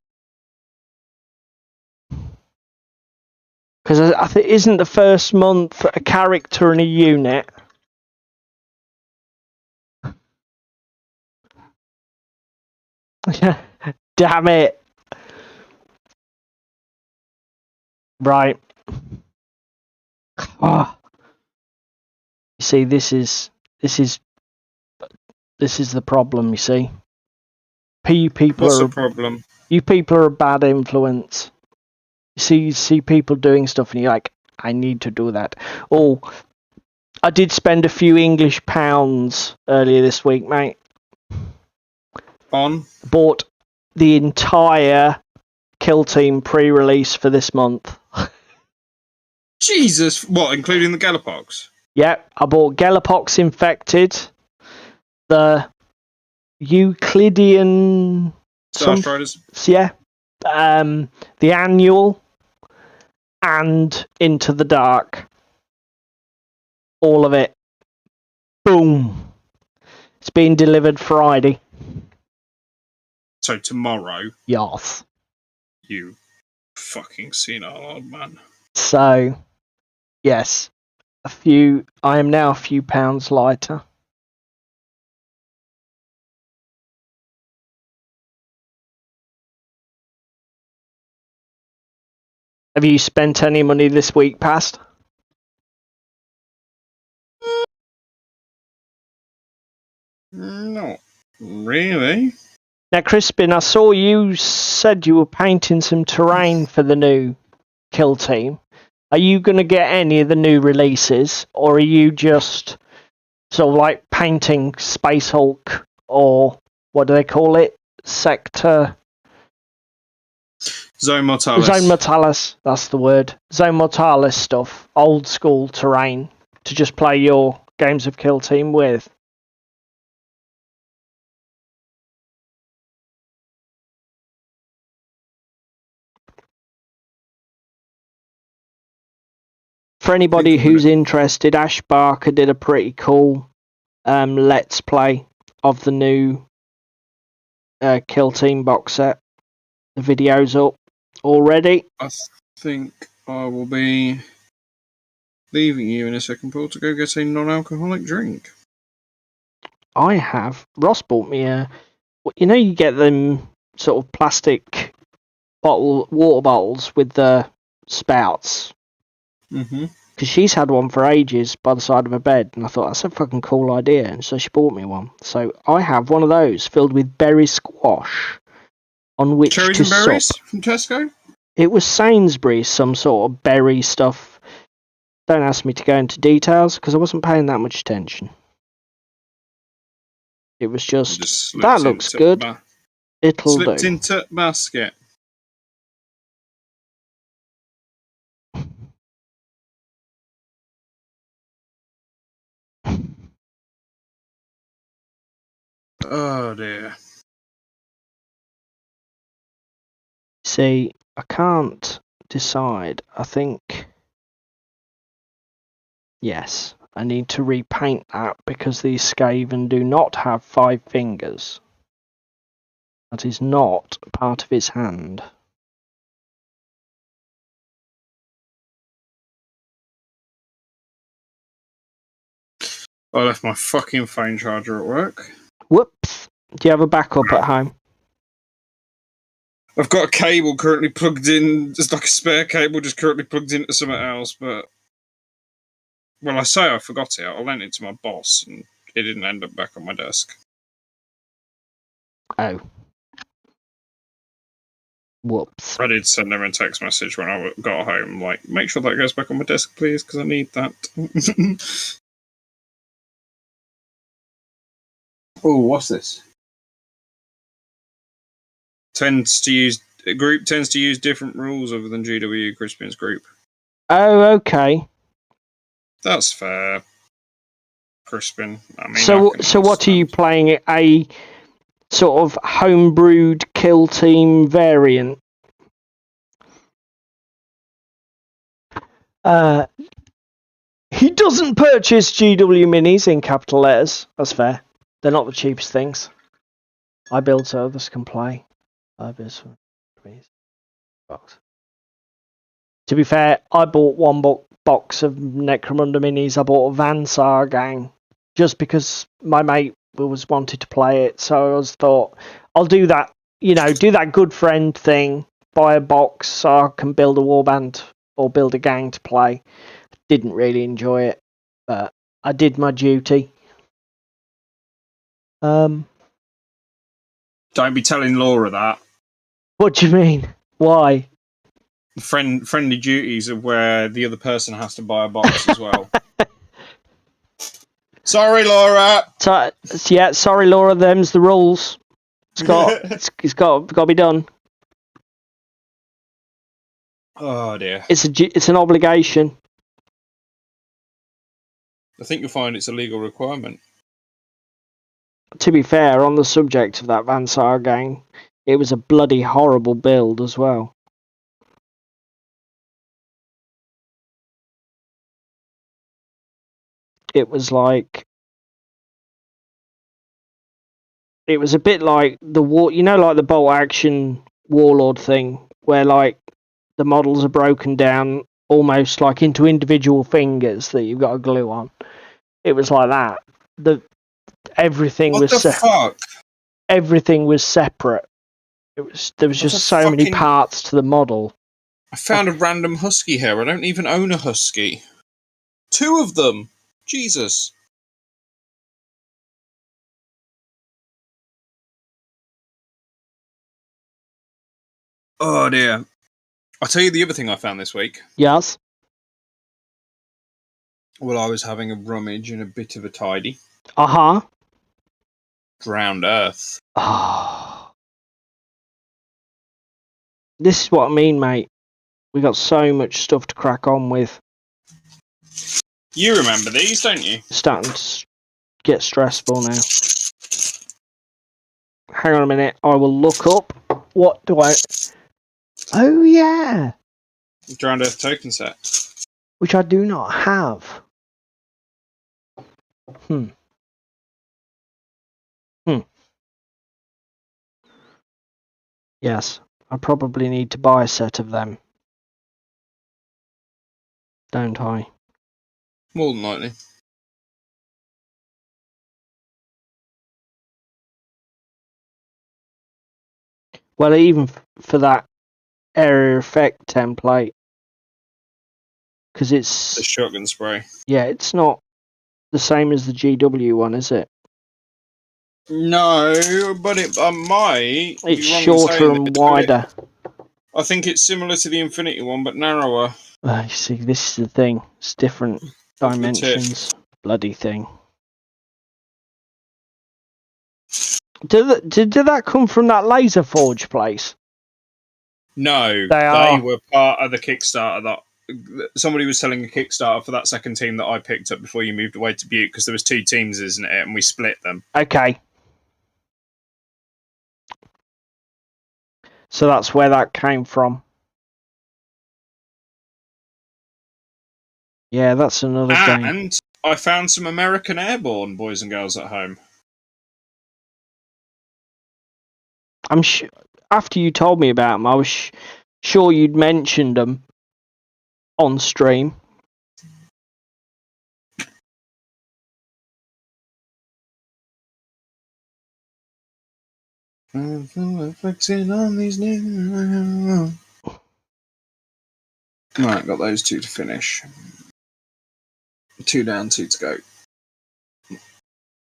Because I think isn't the first month a character and a unit? Damn it! Right. Oh. You see, this is the problem. You see, What's the problem? You people are a bad influence. You see people doing stuff, and you're like, I need to do that. Oh, I did spend a few English pounds earlier this week, mate. Bought the entire Kill Team pre-release for this month. Jesus, what, including the Galapox? Yep, I bought Galapox Infected, the Euclidean Starstriders. Yeah, the Annual, and Into the Dark. All of it. Boom. It's being delivered Friday. So tomorrow? Yes. You fucking senile old man. So, yes. I am now a few pounds lighter. Have you spent any money this week past? Not really. Now, Crispin, I saw you said you were painting some terrain for the new Kill Team. Are you going to get any of the new releases, or are you just sort of like painting Space Hulk, or what do they call it? Sector... Zone Mortalis. Zone Mortalis, that's the word. Zone Mortalis stuff, old school terrain, to just play your games of Kill Team with. for anybody who's interested, Ash Barker did a pretty cool Let's Play of the new Kill Team box set. The video's up already. I think I will be leaving you in a second, Paul, to go get a non-alcoholic drink. I have. Ross bought me you get them sort of plastic water bottles with the spouts. Mm-hmm. Because she's had one for ages by the side of her bed, and I thought, that's a fucking cool idea, and so she bought me one. So I have one of those filled with berry squash on which cherries to and berries sup. from Tesco? It was Sainsbury's, some sort of berry stuff. Don't ask me to go into details, because I wasn't paying that much attention. It was just that looks good. It'll do. Slipped into basket. Oh dear. See, I can't decide. I think yes, I need to repaint that because these Skaven do not have 5 fingers. That is not part of his hand. I left my fucking phone charger at work. Whoops. Do you have a backup at home? I've got a cable currently plugged in, just like a spare cable just currently plugged into something else, but... Well, I say I forgot it. I lent it to my boss, and it didn't end up back on my desk. Oh. Whoops. I did send them a text message when I got home, like, make sure that goes back on my desk, please, because I need that. Oh, what's this? A group tends to use different rules other than GW Crispin's group. Oh, okay. That's fair, Crispin. I mean, so what are you playing? A sort of homebrewed Kill Team variant? He doesn't purchase GW minis in capital letters. That's fair. They're not the cheapest things. I build so others can play. To be fair, I bought one box of Necromunda minis. I bought a Vansar gang just because my mate was wanted to play it. So I thought, I'll do that. Do that good friend thing. Buy a box so I can build a warband or build a gang to play. Didn't really enjoy it, but I did my duty. Don't be telling Laura that. What do you mean? Why? Friendly duties of where the other person has to buy a box as well. Sorry, Laura. Sorry, Laura. Them's the rules. It's got to be done. Oh dear. It's an obligation. I think you'll find it's a legal requirement. To be fair, on the subject of that Vansar gang, it was a bloody horrible build as well. It was a bit like like the bolt action warlord thing, where like the models are broken down almost like into individual fingers that you've got to glue on. It was like that. Everything was separate. There was just so many parts to the model. I found a random husky here. I don't even own a husky. 2 of them. Jesus. Oh dear. I'll tell you the other thing I found this week. Yes. Well, I was having a rummage and a bit of a tidy. Uh-huh. Drowned Earth. Oh. This is what I mean, mate. We got so much stuff to crack on with. You remember these, don't you? Starting to get stressful now. Hang on a minute. I will look up. What do I... Oh, yeah. Drowned Earth token set. which I do not have. Yes, I probably need to buy a set of them. Don't I? More than likely. Well, even for that area effect template, because it's the shotgun spray. Yeah, it's not the same as the GW one, is it? No, but it might. It's shorter and wider. I think it's similar to the Infinity one, but narrower. You see, this is the thing. It's different dimensions. Bloody thing. Did that come from that Laser Forge place? No, they were part of the Kickstarter that somebody was selling a Kickstarter for that second team that I picked up before you moved away to Butte, because there was 2 teams, isn't it? And we split them. Okay. So that's where that came from. Yeah, that's another game. And I found some American Airborne boys and girls at home. I'm sure after you told me about them, I was sure you'd mentioned them on stream. Fixing on these niggas. Right, got those 2 to finish. 2 down, 2 to go.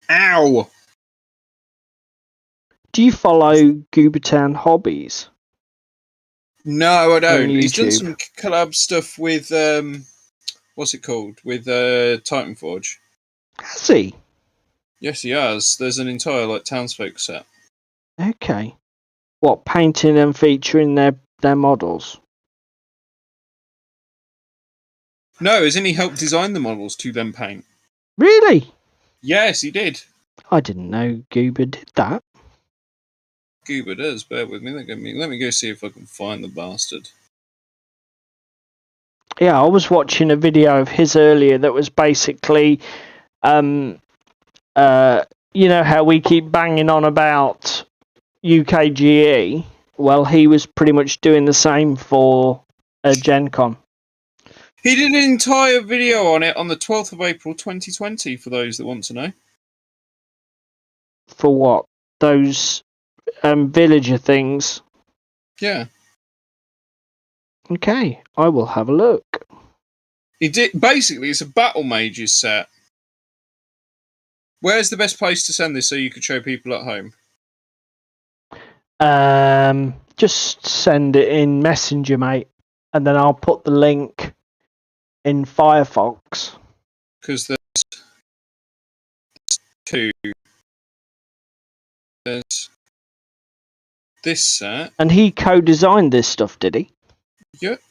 Ow! Do you follow Goobertown Hobbies? No, I don't. He's done some collab stuff with what's it called? With Titanforge. Has he? Yes, he has. There's an entire townsfolk set. Okay. What, painting and featuring their models? No, isn't he helped design the models to then paint? Really? Yes, he did. I didn't know Goober did that. Goober does. Bear with me. Let me go see if I can find the bastard. Yeah, I was watching a video of his earlier that was basically, you know how we keep banging on about UKGE? Well, he was pretty much doing the same for Gen Con. He did an entire video on it on the 12th of April 2020, for those that want to know. For what? Those villager things? Yeah. Okay, I will have a look. He did. Basically, it's a Battle Mages set. Where's the best place to send this so you could show people at home? Just send it in Messenger, mate, and then I'll put the link in Firefox. Because there's 2. There's this set. And he co-designed this stuff, did he? Yep.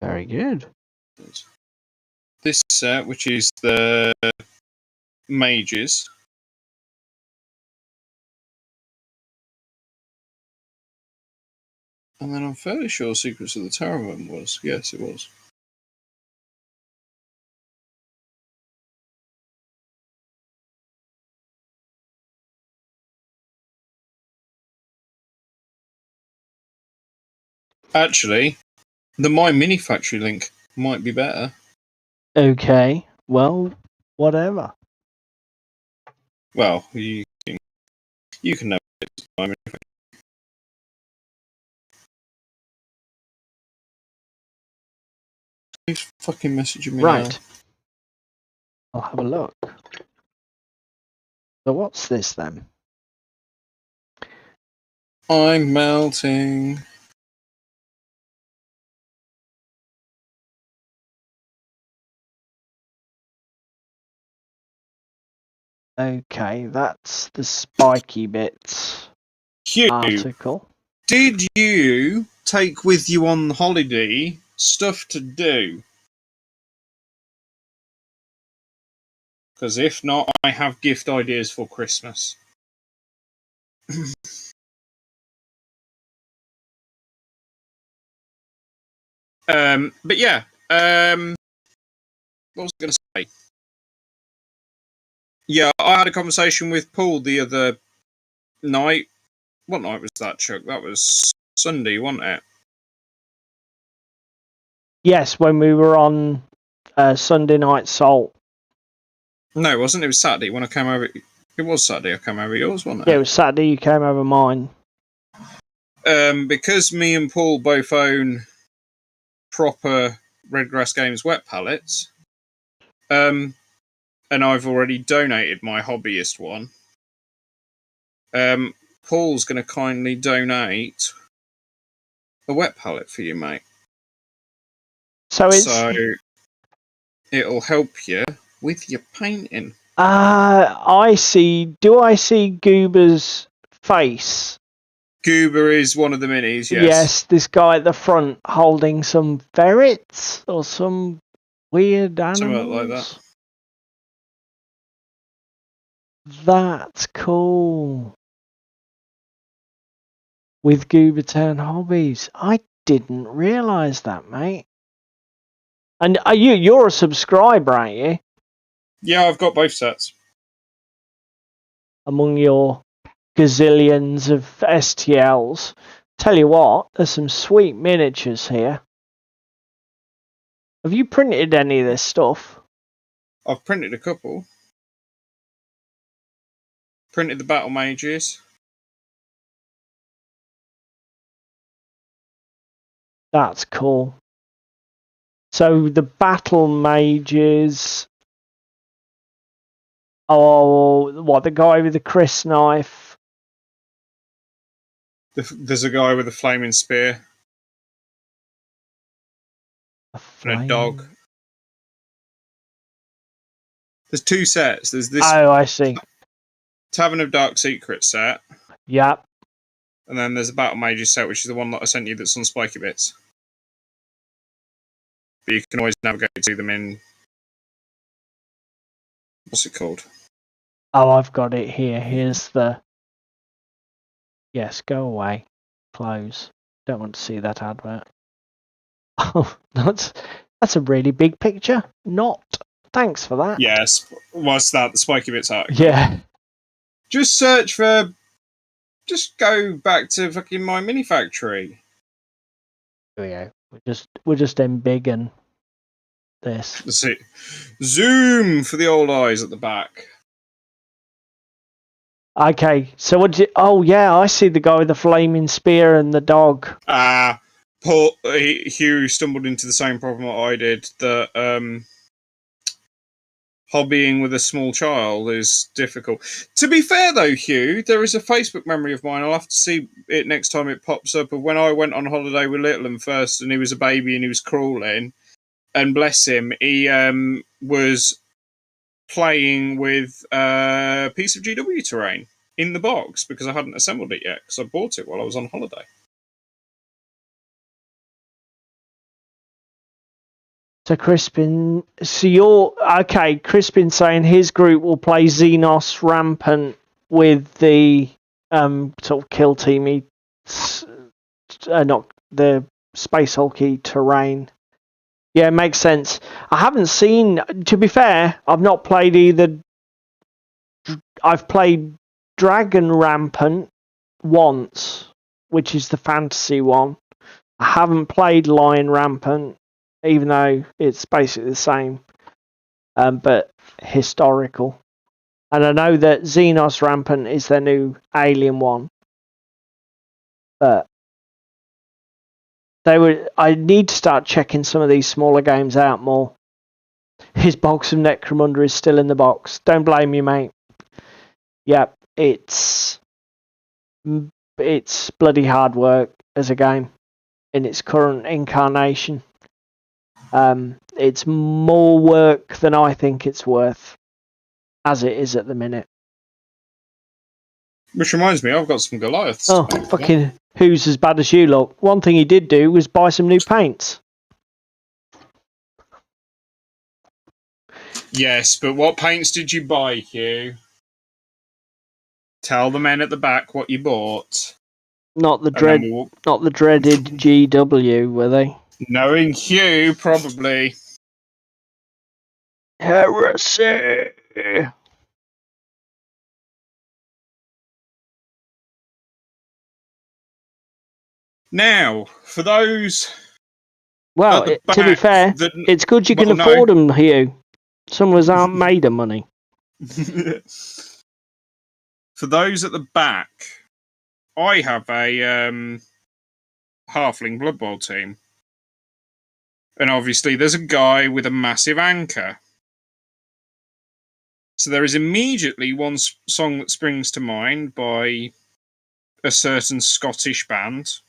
Very good. This set, which is the Mages. And then I'm fairly sure Secrets of the Taravan was. Yes, it was. Actually, the My Mini Factory link might be better. Okay, well, whatever. Well, you can know it's My Mini Factory. Who's fucking messaging me right now? I'll have a look. So what's this then? I'm melting. Okay, that's the spiky bits Hugh, article. Did you take with you on holiday stuff to do? Because if not, I have gift ideas for Christmas. But yeah, What was I going to say? Yeah, I had a conversation with Paul the other night. What night was that, Chuck? That was Sunday, wasn't it? Yes, when we were on Sunday Night Salt. No, it wasn't. It was Saturday when I came over. It was Saturday I came over yours, wasn't it? Yeah, it was Saturday you came over mine. Because me and Paul both own proper Redgrass Games wet pallets, and I've already donated my hobbyist one, Paul's going to kindly donate a wet pallet for you, mate. So it'll help you with your painting. I see. Do I see Goober's face? Goober is one of the minis, yes. Yes, this guy at the front holding some ferrets or some weird animals. Something like that. That's cool. With Goobertown Hobbies. I didn't realise that, mate. And you're a subscriber, aren't you? Yeah, I've got both sets. Among your gazillions of STLs. Tell you what, there's some sweet miniatures here. Have you printed any of this stuff? I've printed a couple. Printed the Battle Mages. That's cool. So the Battle Mages... Oh, what, the guy with the Chris knife? There's a guy with a flaming spear. And a dog. There's two sets. There's this... Oh, I see. Tavern of Dark Secrets set. Yep. And then there's a Battle Mages set, which is the one that I sent you that's on Spiky Bits. But you can always navigate to them in... What's it called? Oh, I've got it here. Here's the... Yes, go away. Close. Don't want to see that advert. Oh, that's a really big picture. Not. Thanks for that. Yes. What's that? The Spiky Bits article? Yeah. Just search for... Just go back to fucking My Mini Factory. Here we go. We're just embiggen this. Let's see. Zoom for the old eyes at the back. Okay, so what did you... Oh, yeah, I see the guy with the flaming spear and the dog. Hugh stumbled into the same problem that I did, that hobbying with a small child is difficult. To be fair, though, Hugh, there is a Facebook memory of mine. I'll have to see it next time it pops up, of when I went on holiday with Little first, and he was a baby and he was crawling. And bless him, he was playing with a piece of GW terrain in the box because I hadn't assembled it yet, because I bought it while I was on holiday. So Crispin, Crispin saying his group will play Xenos Rampant with the sort of kill teamy, not the Space Hulky terrain. Yeah, it makes sense. I haven't seen, to be fair, I've not played either. I've played Dragon Rampant once, which is the fantasy one. I haven't played Lion Rampant, even though it's basically the same, but historical. And I know that Xenos Rampant is their new alien one. But I need to start checking some of these smaller games out more. His box of Necromunda is still in the box. Don't blame me, mate. Yep, it's bloody hard work as a game in its current incarnation. It's more work than I think it's worth, as it is at the minute. Which reminds me, I've got some Goliaths. Oh, fucking who's as bad as you look? One thing he did do was buy some new paints. Yes, but what paints did you buy, Hugh? Tell the men at the back what you bought. Not the dreaded GW, were they? Knowing Hugh, probably. Heresy. Now, for those... Well, to be fair, it's good you can afford them, Hugh. Some of us aren't made of money. For those at the back, I have a Halfling Blood Bowl team. And obviously there's a guy with a massive anchor. So there is immediately one song that springs to mind by a certain Scottish band.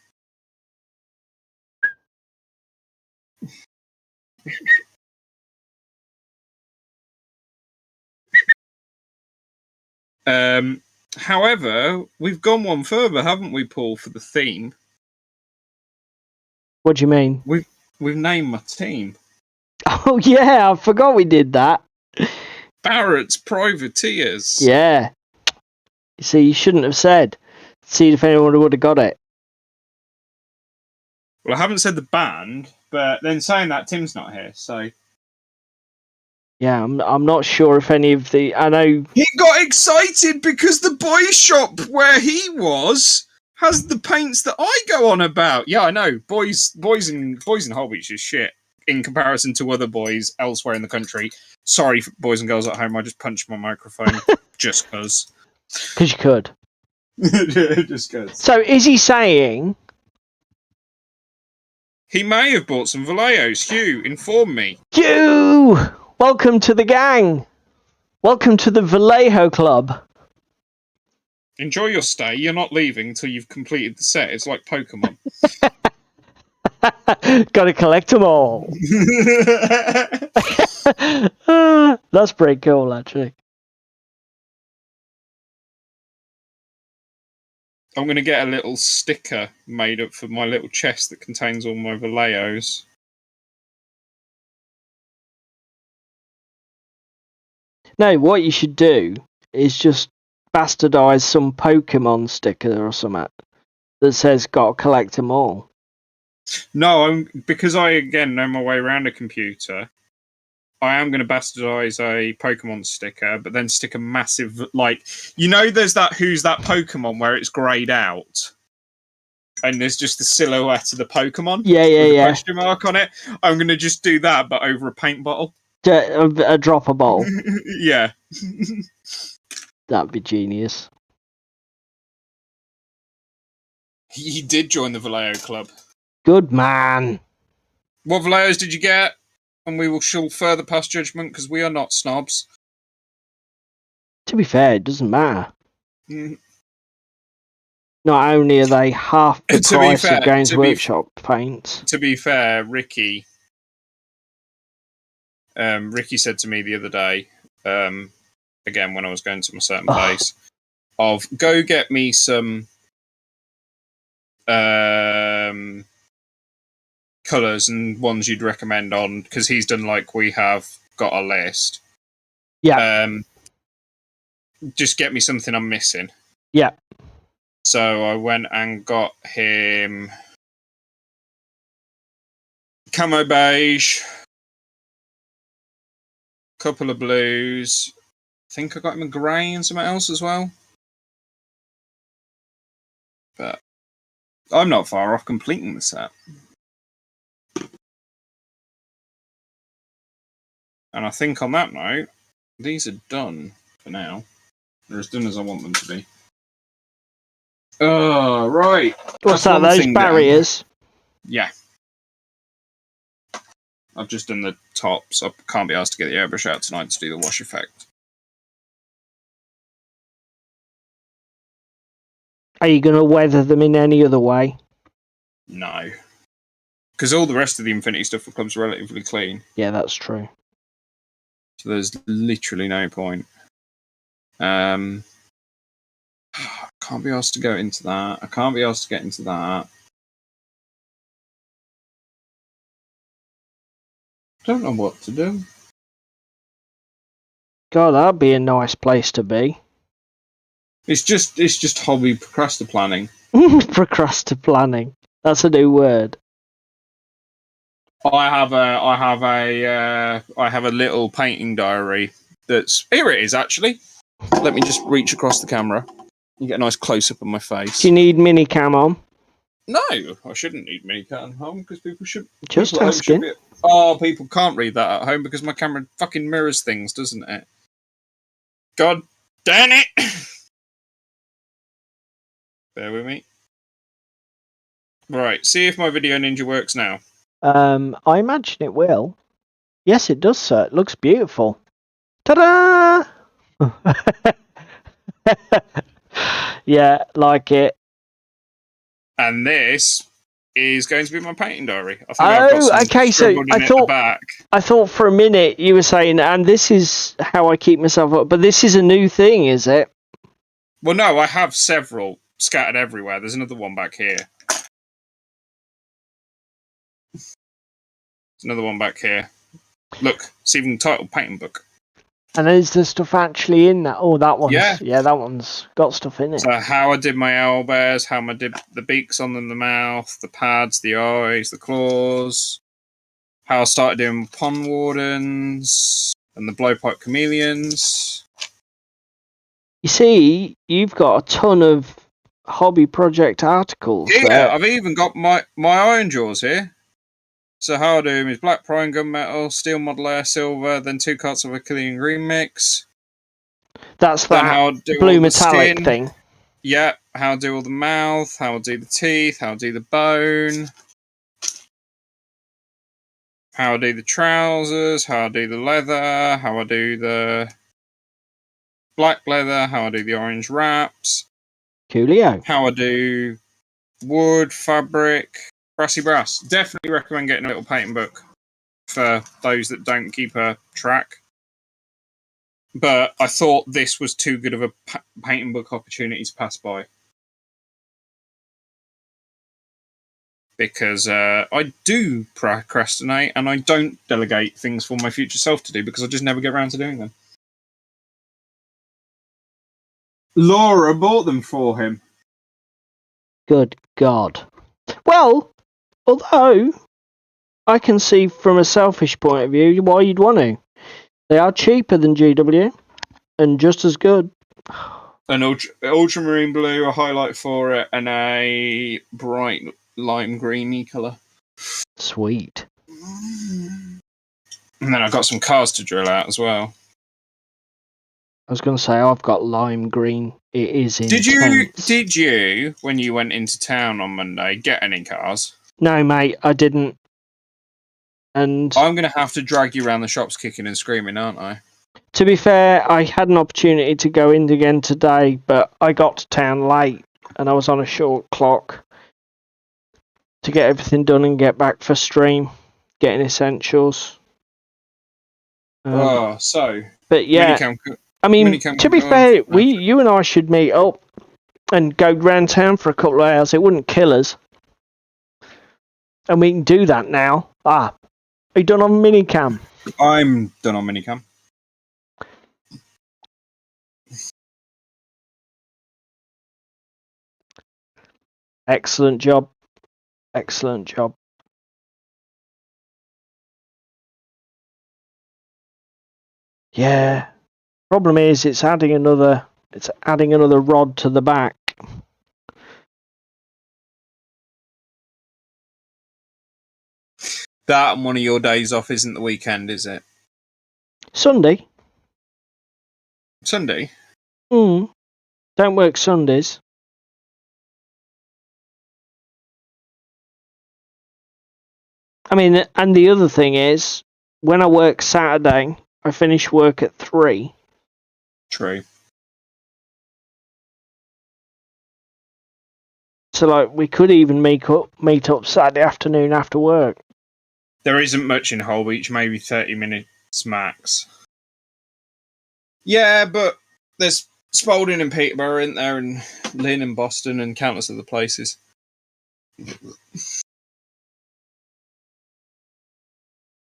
However, we've gone one further, haven't we, Paul, for the theme? What do you mean? We've named my team. Oh yeah, I forgot we did that. Barrett's Privateers. Yeah. See, you shouldn't have said. See if anyone would have got it. Well, I haven't said the band, but then saying that, Tim's not here, so... Yeah, I'm not sure if any of the... I know... He got excited because the boy shop where he was has the paints that I go on about. Yeah, I know. Boys in Holbeach is shit in comparison to other boys elsewhere in the country. Sorry, boys and girls at home, I just punched my microphone just because. Because you could. Just because. So, is he saying... He may have bought some Vallejo's. Hugh, inform me. Hugh! Welcome to the gang. Welcome to the Vallejo Club. Enjoy your stay. You're not leaving until you've completed the set. It's like Pokemon. Gotta collect them all. That's pretty cool, actually. I'm going to get a little sticker made up for my little chest that contains all my Vallejo's. No, what you should do is just bastardize some Pokemon sticker or something that says "Gotta collect them all." No, because I again know my way around a computer. I am going to bastardize a Pokemon sticker, but then stick a massive there's that Who's That Pokemon where it's greyed out, and there's just the silhouette of the Pokemon. Yeah. With a question mark on it. I'm going to just do that, but over a paint bottle. A dropper bottle. Yeah. That'd be genius. He did join the Vallejo Club. Good man. What Vallejos did you get? And we shall further pass judgment because we are not snobs. To be fair, it doesn't matter. Mm. Not only are they half the price of Games Workshop paints. To be fair, Ricky said to me the other day, again when I was going to my certain place, go get me some colours and ones you'd recommend on, because he's done we have got a list. Yeah. Just get me something I'm missing. Yeah. So I went and got him camo beige, couple of blues. I think I got him a grey and something else as well. But I'm not far off completing the set. And I think on that note, these are done for now. They're as done as I want them to be. Oh, right. What's that, those barriers? Yeah. I've just done the tops. I can't be asked to get the airbrush out tonight to do the wash effect. Are you going to weather them in any other way? No. Because all the rest of the Infinity stuff for club's relatively clean. Yeah, that's true. So there's literally no point. I can't be asked to go into that. I can't be asked to get into that. Don't know what to do. God, that'd be a nice place to be. It's just hobby procrastinating. Procrastinating. That's a new word. I have a little painting diary. That's here. It is actually. Let me just reach across the camera. You get a nice close up of my face. Do you need minicam on? No, I shouldn't need minicam at home because people should. Just people asking. People can't read that at home because my camera fucking mirrors things, doesn't it? God damn it! Bear with me. Right, see if my Video Ninja works now. I imagine it will. Yes, it does, sir. It looks beautiful. Ta-da! Yeah, like it. And this is going to be my painting diary. I think I've got some okay. So I thought for a minute you were saying, and this is how I keep myself up. But this is a new thing, is it? Well, no, I have several scattered everywhere. There's another one back here. There's another one back here. Look, it's even titled painting book. And is there stuff actually in that? Oh, that one's... Yeah, that one's got stuff in it. So how I did my owlbears, how I did the beaks on them, the mouth, the pads, the eyes, the claws, how I started doing pond wardens and the blowpipe chameleons. You see, you've got a ton of hobby project articles. Yeah, I've even got my iron jaws here. So how I do them is black prime gunmetal, steel model air, silver, then 2 carts of Achillean green mix. That's that blue metallic thing. Yeah, how I do all the mouth, how I do the teeth, how I do the bone, how I do the trousers, how I do the leather, how I do the black leather, how I do the orange wraps. Coolio. How I do wood, fabric, brassy brass. Definitely recommend getting a little painting book for those that don't keep a track. But I thought this was too good of a painting book opportunity to pass by. Because I do procrastinate and I don't delegate things for my future self to do because I just never get around to doing them. Laura bought them for him. Good God. Well, although I can see from a selfish point of view why you'd want to. They are cheaper than GW and just as good. An ultramarine blue, a highlight for it, and a bright lime greeny colour. Sweet. And then I've got some cars to drill out as well. I was going to say, I've got lime green. It is intense. Did you, when you went into town on Monday, get any cars? No, mate, I didn't. And I'm going to have to drag you around the shops kicking and screaming, aren't I? To be fair, I had an opportunity to go in again today, but I got to town late and I was on a short clock to get everything done and get back for stream, getting essentials. But yeah, I mean, to be fair, you and I should meet up and go round town for a couple of hours. It wouldn't kill us. And we can do that now. Are you done on minicam? I'm done on minicam. Excellent job. Excellent job. Yeah. Problem is, it's adding another rod to the back. That one of your days off isn't the weekend, is it? Sunday. Sunday? Don't work Sundays. I mean, and the other thing is, when I work Saturday, I finish work at 3. True. So, like, we could even meet up Saturday afternoon after work. There isn't much in Holbeach, maybe 30 minutes max. Yeah, but there's Spalding and Peterborough, isn't there, and Lynn and Boston and countless other places.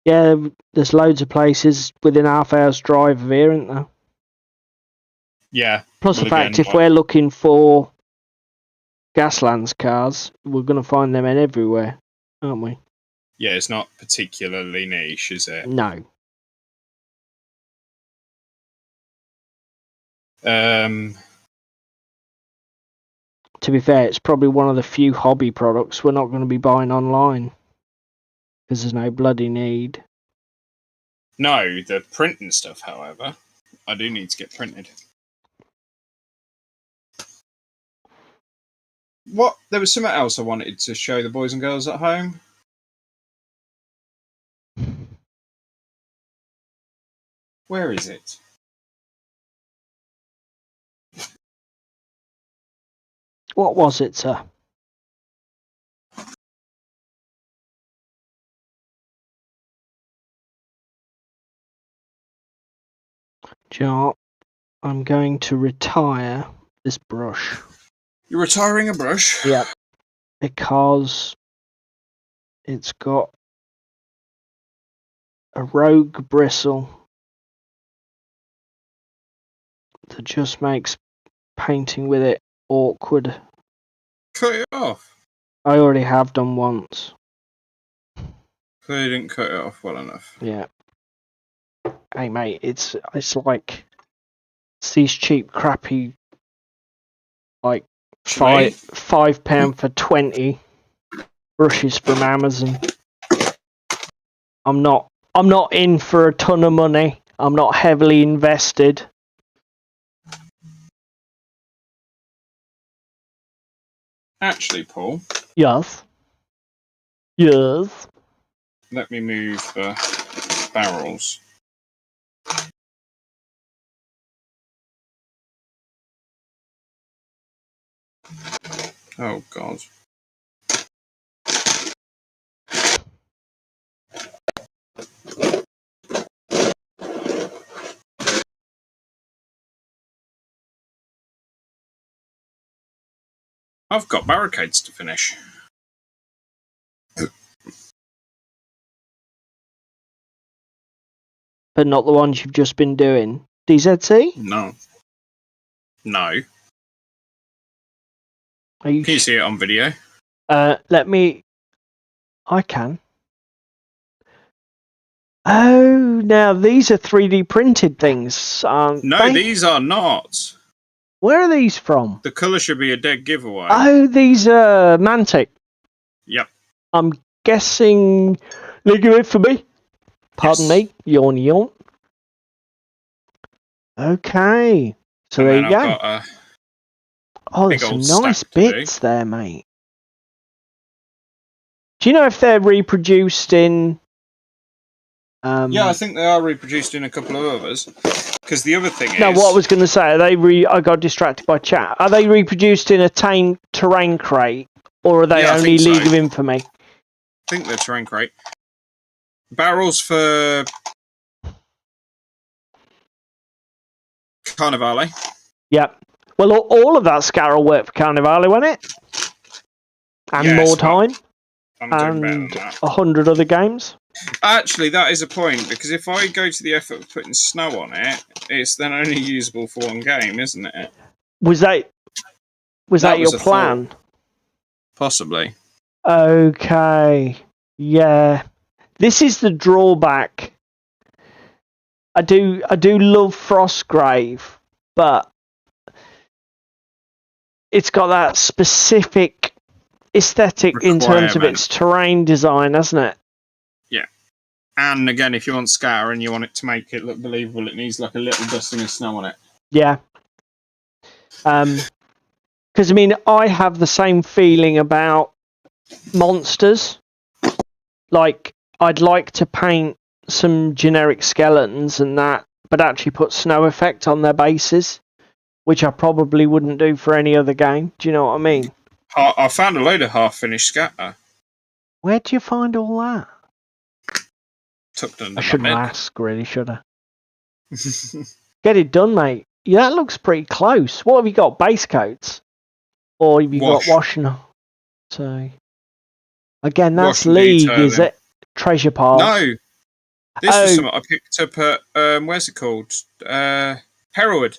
Yeah, there's loads of places within half hour's drive of here, isn't there? Yeah. Plus the fact, if we're looking for Gaslands cars, we're going to find them in everywhere, aren't we? Yeah, it's not particularly niche, is it? No. To be fair, it's probably one of the few hobby products we're not going to be buying online. Because there's no bloody need. No, the printing stuff, however, I do need to get printed. What? There was something else I wanted to show the boys and girls at home. Where is it? What was it, sir? Jar, I'm going to retire this brush. You're retiring a brush? Yep. Because it's got a rogue bristle that just makes painting with it awkward. Cut it off. I already have done once. So you didn't cut it off well enough. Yeah. Hey mate, it's like it's these cheap, crappy, like £5 for 20 brushes from Amazon. I'm not in for a ton of money. I'm not heavily invested. Actually, Paul. Yes. Yes. Let me move the barrels. Oh, God. I've got barricades to finish. But not the ones you've just been doing. DZC? No. Can you see it on video? Let me... I can. Oh, now these are 3D printed things, aren't No, they? these are not. Where are these from? The colour should be a dead giveaway. Oh, these are Mantic. Yep. I'm guessing... Look at it for me. Pardon me. Yawn, yawn. Okay. So there you go. Oh, there's some nice bits there, mate. Do you know if they're reproduced in... Yeah, I think they are reproduced in a couple of others. Because the other thing is... No, what I was going to say, I got distracted by chat. Are they reproduced in a terrain crate? Or are they only League of Infamy? I think they're terrain crate. Barrels for... Carnivale. Yep. Well, all of that scar will work for Carnivale, won't it? And more time. And 100 other games. Actually, that is a point, because if I go to the effort of putting snow on it, it's then only usable for one game, isn't it? Was that your plan? Thought. Possibly. Okay. Yeah. This is the drawback. I do love Frostgrave, but it's got that specific aesthetic in terms of its terrain design, hasn't it? Yeah. And again, if you want scatter and you want it to make it look believable, it needs like a little dusting of snow on it. Yeah. Because, I mean, I have the same feeling about monsters. Like, I'd like to paint some generic skeletons and that, but actually put snow effect on their bases, which I probably wouldn't do for any other game. Do you know what I mean? I found a load of half-finished scatter. Where'd you find all that? Tucked under I shouldn't my bed. ask, really, should I? Get it done, mate. Yeah, that looks pretty close. What have you got? Base coats? Or have you got washing? So, again, that's League, is it? Treasure Pass. No. This is something I picked up at, where's it called? Hereward.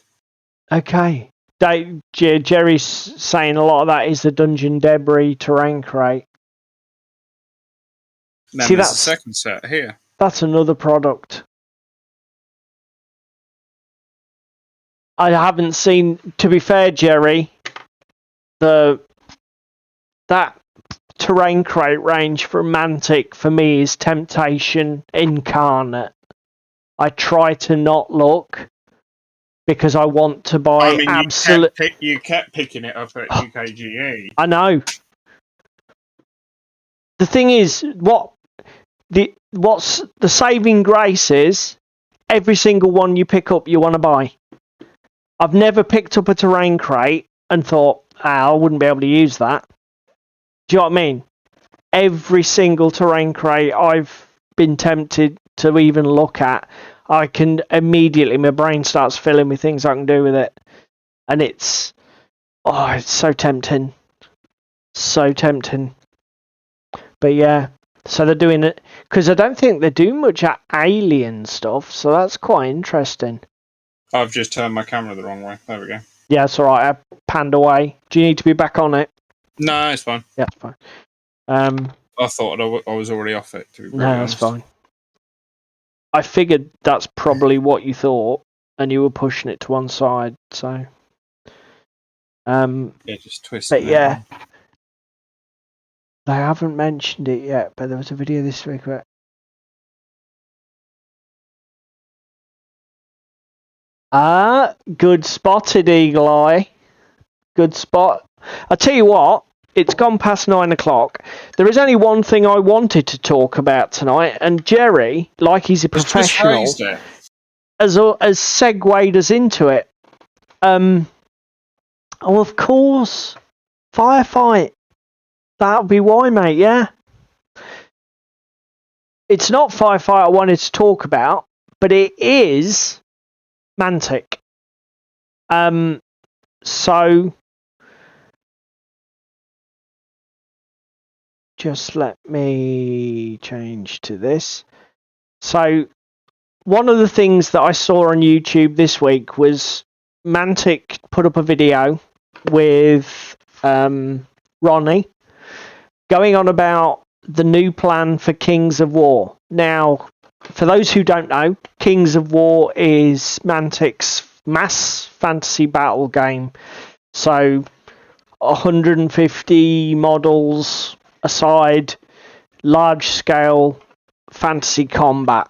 Okay. Jerry's saying a lot of that is the Dungeon Debris terrain crate. Then there's a second set here. That's another product. I haven't seen, to be fair, Jerry, that terrain crate range from Mantic for me is temptation incarnate. I try to not look because I want to buy You kept picking it up at UKGE. I know. The thing is, what's the saving grace is every single one you pick up you want to buy. I've never picked up a terrain crate and thought, I wouldn't be able to use that. Do you know what I mean? Every single terrain crate I've been tempted to even look at, I can immediately, my brain starts filling with things I can do with it. And it's so tempting. So tempting. But yeah, so they're doing it, because I don't think they do much at alien stuff, so that's quite interesting. I've just turned my camera the wrong way. There we go. Yeah, it's alright, I panned away. Do you need to be back on it? No, it's fine. Yeah, it's fine. I thought I was already off it, to be honest. No, it's fine. I figured that's probably what you thought, and you were pushing it to one side, so... yeah, just twist but it. Yeah. They haven't mentioned it yet, but there was a video this week where... Good spotted, Eagle Eye. Good spot. I'll tell you what, it's gone past 9 o'clock. There is only one thing I wanted to talk about tonight, and Jerry, like he's a professional, has segued us into it. Oh, of course. Firefight. That'll be why, mate, yeah. It's not Firefight I wanted to talk about, but it is Mantic. So just let me change to this. So one of the things that I saw on YouTube this week was Mantic put up a video with Ronnie going on about the new plan for Kings of War. Now, for those who don't know, Kings of War is Mantic's mass fantasy battle game. So 150 models aside, large scale fantasy combat.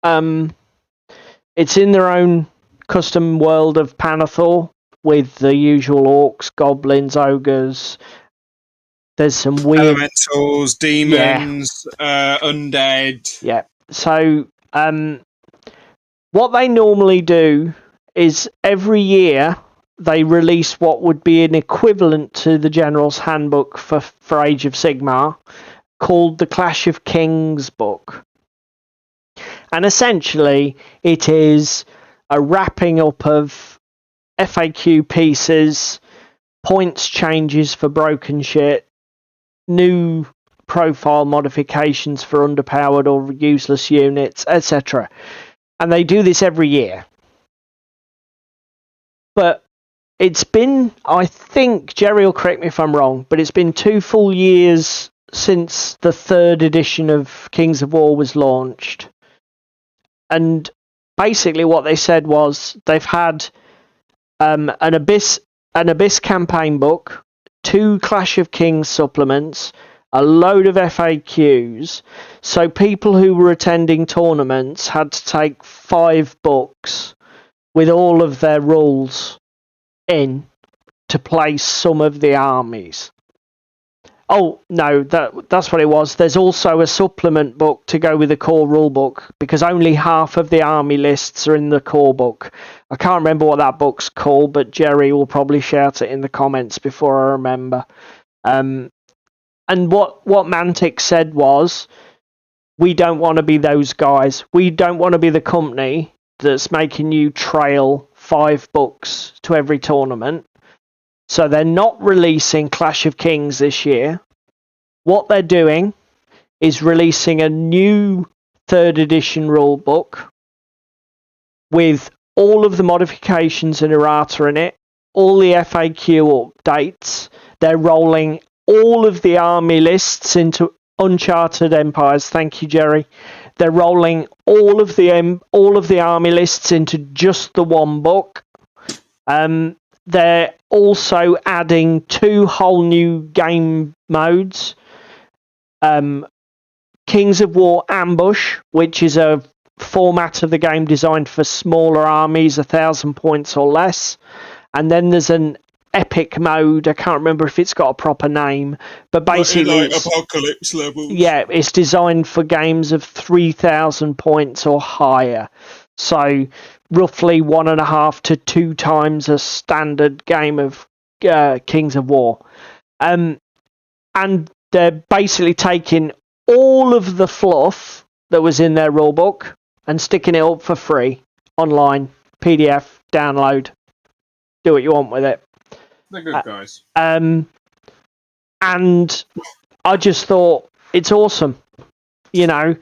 It's in their own custom world of Panathor with the usual orcs, goblins, ogres. There's some weird elementals, demons, undead. Yeah. So what they normally do is every year they release what would be an equivalent to the General's Handbook for Age of Sigmar, called the Clash of Kings book. And essentially it is a wrapping up of FAQ pieces, points changes for broken shit, new profile modifications for underpowered or useless units, etc. And they do this every year. But it's been, I think, Jerry will correct me if I'm wrong, but it's been 2 full years since the 3rd edition of Kings of War was launched. And basically what they said was they've had an Abyss campaign book, 2 Clash of Kings supplements, a load of FAQs. So people who were attending tournaments had to take 5 books with all of their rules in to play some of the armies. Oh, no, that's what it was. There's also a supplement book to go with the core rule book, because only half of the army lists are in the core book. I can't remember what that book's called, but Jerry will probably shout it in the comments before I remember. And what Mantic said was, we don't want to be those guys. We don't want to be the company that's making you trail 5 books to every tournament. So they're not releasing Clash of Kings this year. What they're doing is releasing a new 3rd edition rule book with all of the modifications and errata in it, all the FAQ updates. They're rolling all of the army lists into Uncharted Empires. Thank you, Jerry. They're rolling all of the army lists into just the one book. They're also adding 2 whole new game modes. Kings of War Ambush, which is a format of the game designed for smaller armies, 1,000 points or less. And then there's an epic mode. I can't remember if it's got a proper name, but basically like apocalypse levels. Yeah, it's designed for games of 3,000 points or higher. So roughly 1.5 to 2 times a standard game of Kings of War. And they're basically taking all of the fluff that was in their rulebook and sticking it up for free online, PDF, download. Do what you want with it. They're good guys. And I just thought it's awesome. You know,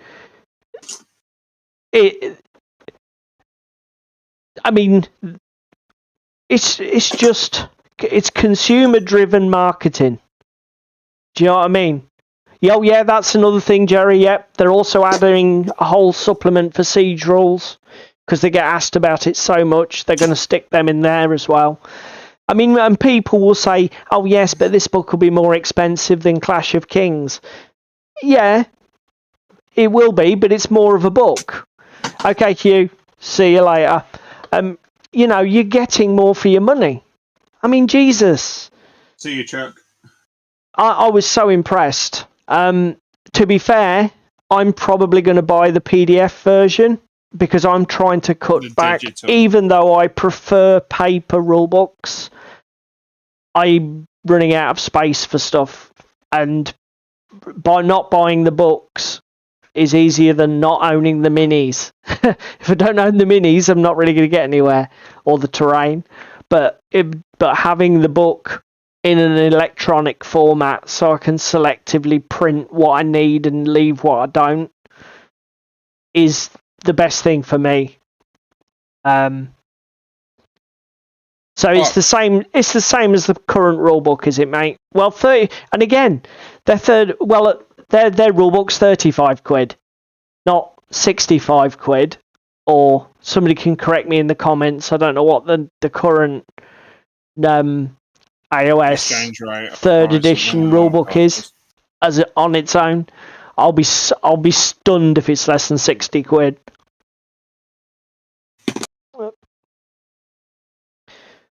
I mean, it's consumer driven marketing. Do you know what I mean? Yeah, that's another thing, Jerry. Yep, they're also adding a whole supplement for siege rules because they get asked about it so much. They're going to stick them in there as well. I mean, and people will say, "Oh yes, but this book will be more expensive than Clash of Kings." Yeah, it will be, but it's more of a book. Okay, Hugh. See you later. You know, you're getting more for your money. I mean, Jesus. See you, Chuck. I was so impressed. To be fair, I'm probably going to buy the PDF version because I'm trying to cut back. Digital. Even though I prefer paper rulebooks, I'm running out of space for stuff. And by not buying the books is easier than not owning the minis. If I don't own the minis, I'm not really going to get anywhere, or the terrain. But having the book in an electronic format so I can selectively print what I need and leave what I don't is the best thing for me. So it's the same. It's the same as the current rulebook, is it, mate? Well, 30, and again, their rulebook's £35, not £65. Or somebody can correct me in the comments. I don't know what the current iOS third edition rulebook is as on its own. I'll be stunned if it's less than £60.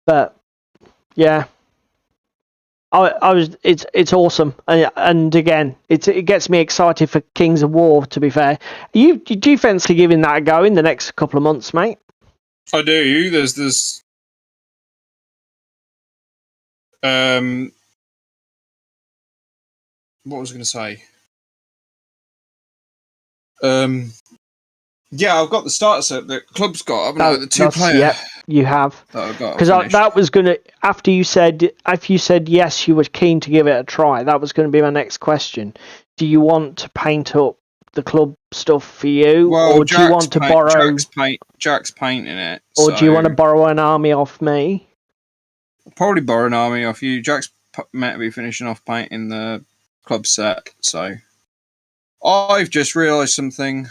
But yeah, it's awesome, and again, it gets me excited for Kings of War. To be fair, do you fancy giving that a go in the next couple of months, mate? I do. There's what was I going to say? Yeah, I've got the starter set that club's got, haven't I? The 2-player. Yep, you have. Because that was going to, after you said yes, you were keen to give it a try. That was going to be my next question. Do you want to paint up the club stuff for you, or do you want to borrow? Jack's painting it. Or do you want to borrow an army off me? I'll probably borrow an army off you. Jack's meant to be finishing off painting the club set, so I've just realised something.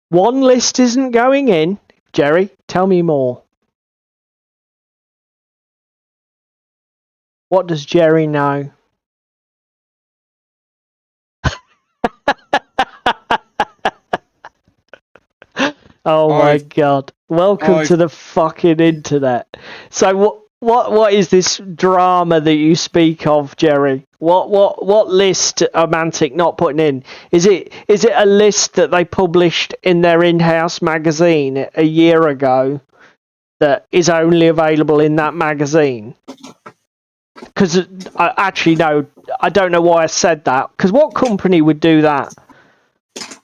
One list isn't going in. Jerry, tell me more. What does Jerry know? Oh my God. Welcome to the fucking internet. So what is this drama that you speak of, Jerry? What list are Mantic not putting in? Is it a list that they published in their in-house magazine a year ago that is only available in that magazine? Because actually, no, I don't know why I said that. Because what company would do that?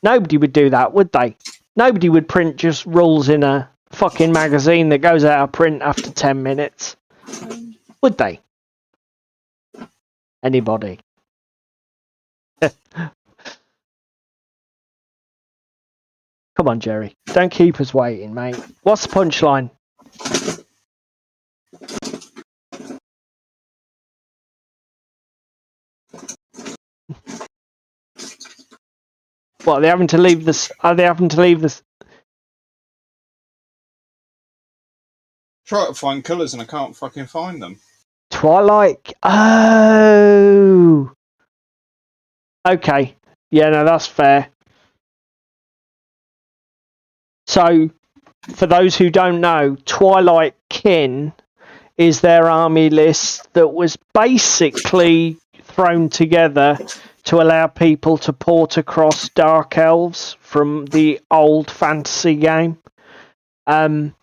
Nobody would do that, would they? Nobody would print just rules in a fucking magazine that goes out of print after 10 minutes. Would they? Anybody? Come on, Jerry. Don't keep us waiting, mate. What's the punchline? What, are they having to leave this? Are they having to leave this? Try to find colours and I can't fucking find them. Twilight. Oh. Okay. Yeah, no, that's fair. So, for those who don't know, Twilight Kin is their army list that was basically thrown together to allow people to port across Dark Elves from the old fantasy game. And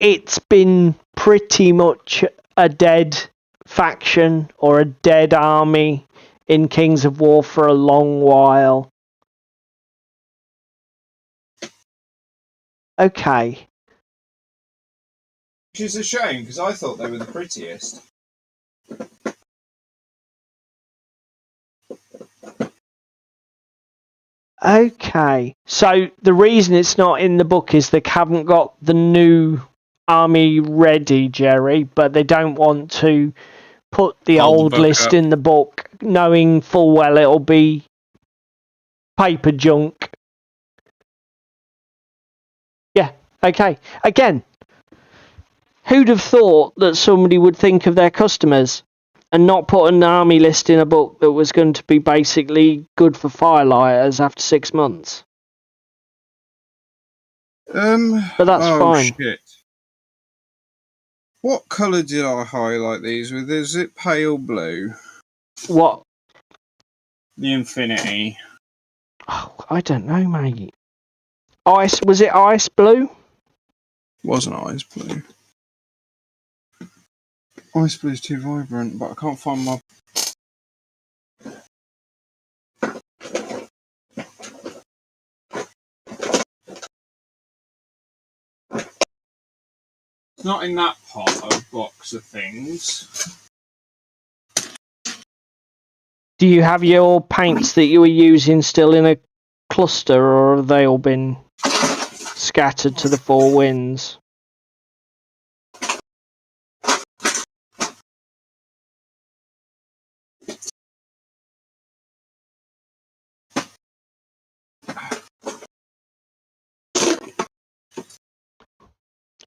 it's been pretty much a dead faction or a dead army in Kings of War for a long while. Okay. Which is a shame, because I thought they were the prettiest. Okay. So the reason it's not in the book is they haven't got the new army ready, Jerry, but they don't want to put the old list up in the book, knowing full well it'll be paper junk. Yeah, okay. Again, who'd have thought that somebody would think of their customers and not put an army list in a book that was going to be basically good for firelighters after 6 months? But that's fine. Shit. What colour did I highlight these with? Is it pale blue? What? The Infinity. Oh, I don't know, mate. Ice, was it ice blue? Wasn't ice blue. Ice blue's too vibrant, but I can't find my... It's not in that pot of box of things. Do you have your paints that you were using still in a cluster, or have they all been scattered to the four winds?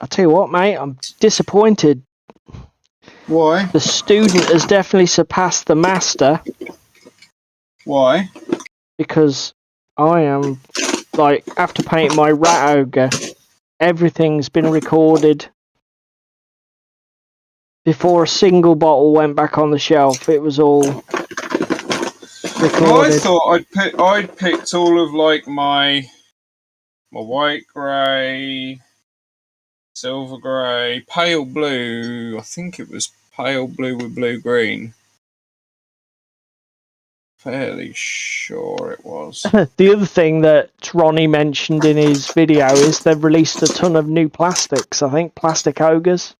I'll tell you what, mate, I'm disappointed. Why? The student has definitely surpassed the master. Why? Because I am, like, after painting my rat ogre, everything's been recorded. Before a single bottle went back on the shelf, it was all recorded. Well, I thought I'd picked all of, like, my white grey, silver grey, pale blue. I think it was pale blue with blue green. Fairly sure it was. The other thing that Ronnie mentioned in his video is they've released a ton of new plastics. I think plastic ogres.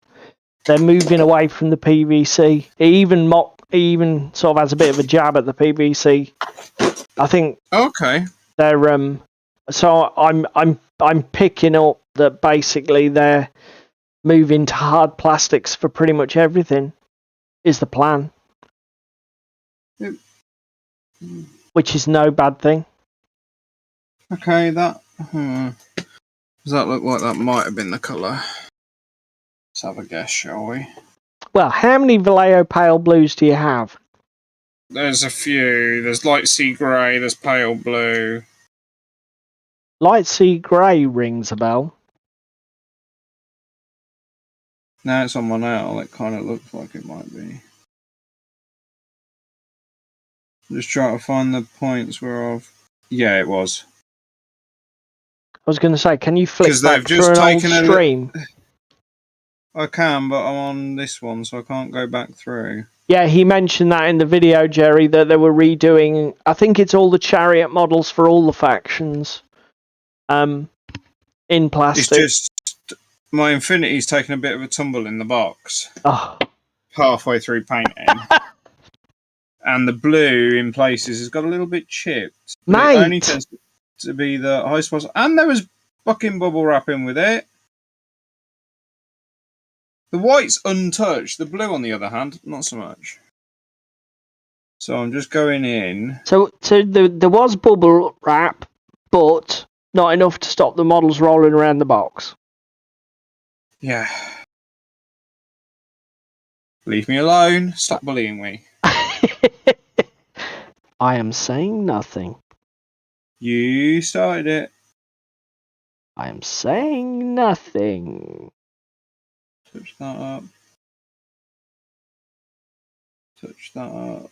They're moving away from the PVC. It even sort of has a bit of a jab at the PVC. I think. Okay. They're So I'm picking up that basically they're moving to hard plastics for pretty much everything. Is the plan. Yep. Which is no bad thing. Okay, that... Does that look like that might have been the colour? Let's have a guess, shall we? Well, how many Vallejo Pale Blues do you have? There's a few. There's light sea grey, there's pale blue. Light sea grey rings a bell. Now it's on my nail, it kind of looks like it might be. Just trying to find the points where I've... Yeah, it was. I was going to say, can you flick back through an old stream? I can, but I'm on this one, so I can't go back through. Yeah, he mentioned that in the video, Jerry, that they were redoing... I think it's all the chariot models for all the factions. In plastic. It's just... My Infinity's taken a bit of a tumble in the box. Oh. Halfway through painting. And the blue, in places, has got a little bit chipped. Mate! It only tends to be the highest possible. And there was fucking bubble wrapping with it. The white's untouched. The blue, on the other hand, not so much. So I'm just going in. So there was bubble wrap, but not enough to stop the models rolling around the box. Yeah. Leave me alone. Stop bullying me. I am saying nothing. You started it. I am saying nothing. Touch that up. Touch that up.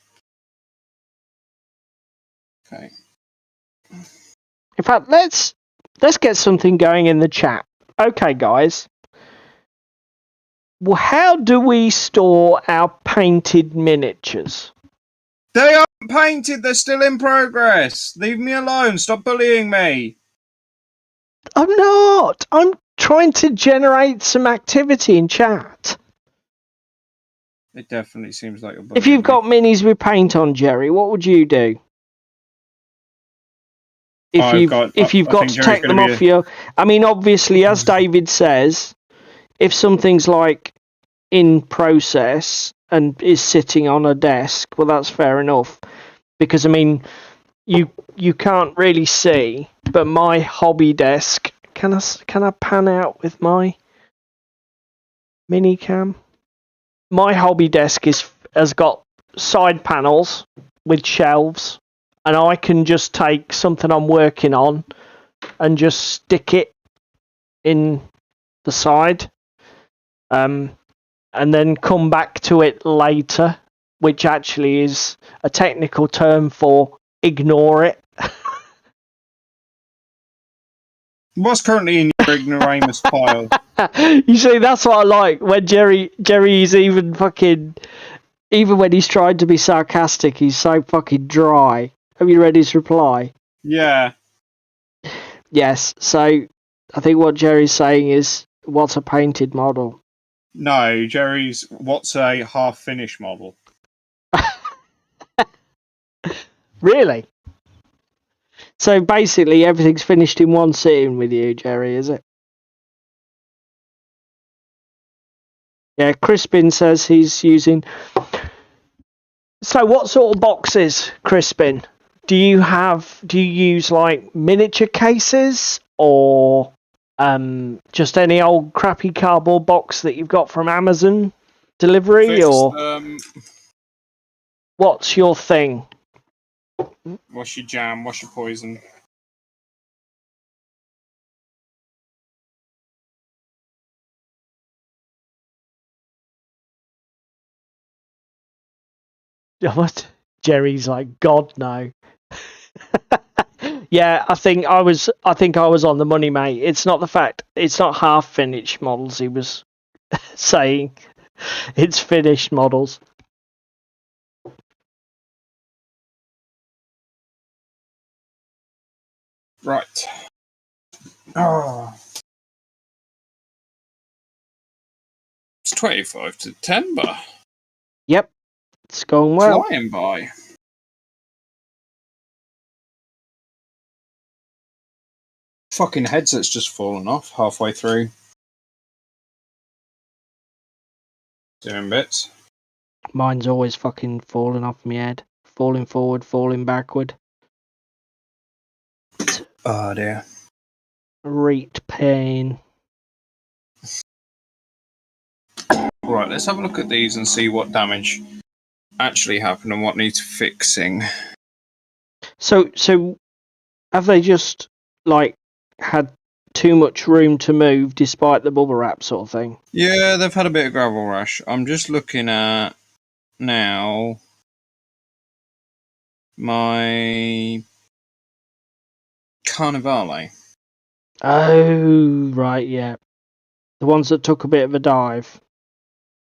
Okay. In fact, let's get something going in the chat. Okay, guys. Well, how do we store our painted miniatures? They aren't painted. They're still in progress. Leave me alone. Stop bullying me. I'm not. I'm trying to generate some activity in chat. It definitely seems like you're bullying If you've me. got minis with paint on, Jerry, what would you do? If you've got to take them off your... I mean, obviously, as David says, if something's like in process and is sitting on a desk, well, that's fair enough. Because, I mean, you can't really see, but my hobby desk... Can I pan out with my mini cam? My hobby desk has got side panels with shelves, and I can just take something I'm working on and just stick it in the side, and then come back to it later, which actually is a technical term for ignore it. What's currently in your ignoramus pile? You see, that's what I like when Jerry is even when he's trying to be sarcastic, he's so fucking dry. Have you read his reply? Yeah. Yes, so I think what Jerry's saying is, what's a painted model? No, Jerry's, what's a half-finished model? Really? So basically everything's finished in one sitting with you, Jerry, is it? Yeah, Crispin says he's using... So what sort of boxes, Crispin? Do you use like miniature cases or just any old crappy cardboard box that you've got from Amazon delivery, or what's your thing? What's your jam? What's your poison? What? Jerry's like, God no. Yeah, I think I was on the money, mate. It's not half finished models he was saying. It's finished models. Right. Oh. It's 25 September. Yep. It's going well. Flying by. Fucking headset's just fallen off halfway through. Doing bits. Mine's always fucking falling off my head. Falling forward, falling backward. Oh dear. Great pain. Right, let's have a look at these and see what damage actually happened and what needs fixing. So have they just like had too much room to move despite the bubble wrap sort of thing? Yeah, they've had a bit of gravel rash. I'm just looking at now my Carnivale. Oh, right, yeah. The ones that took a bit of a dive.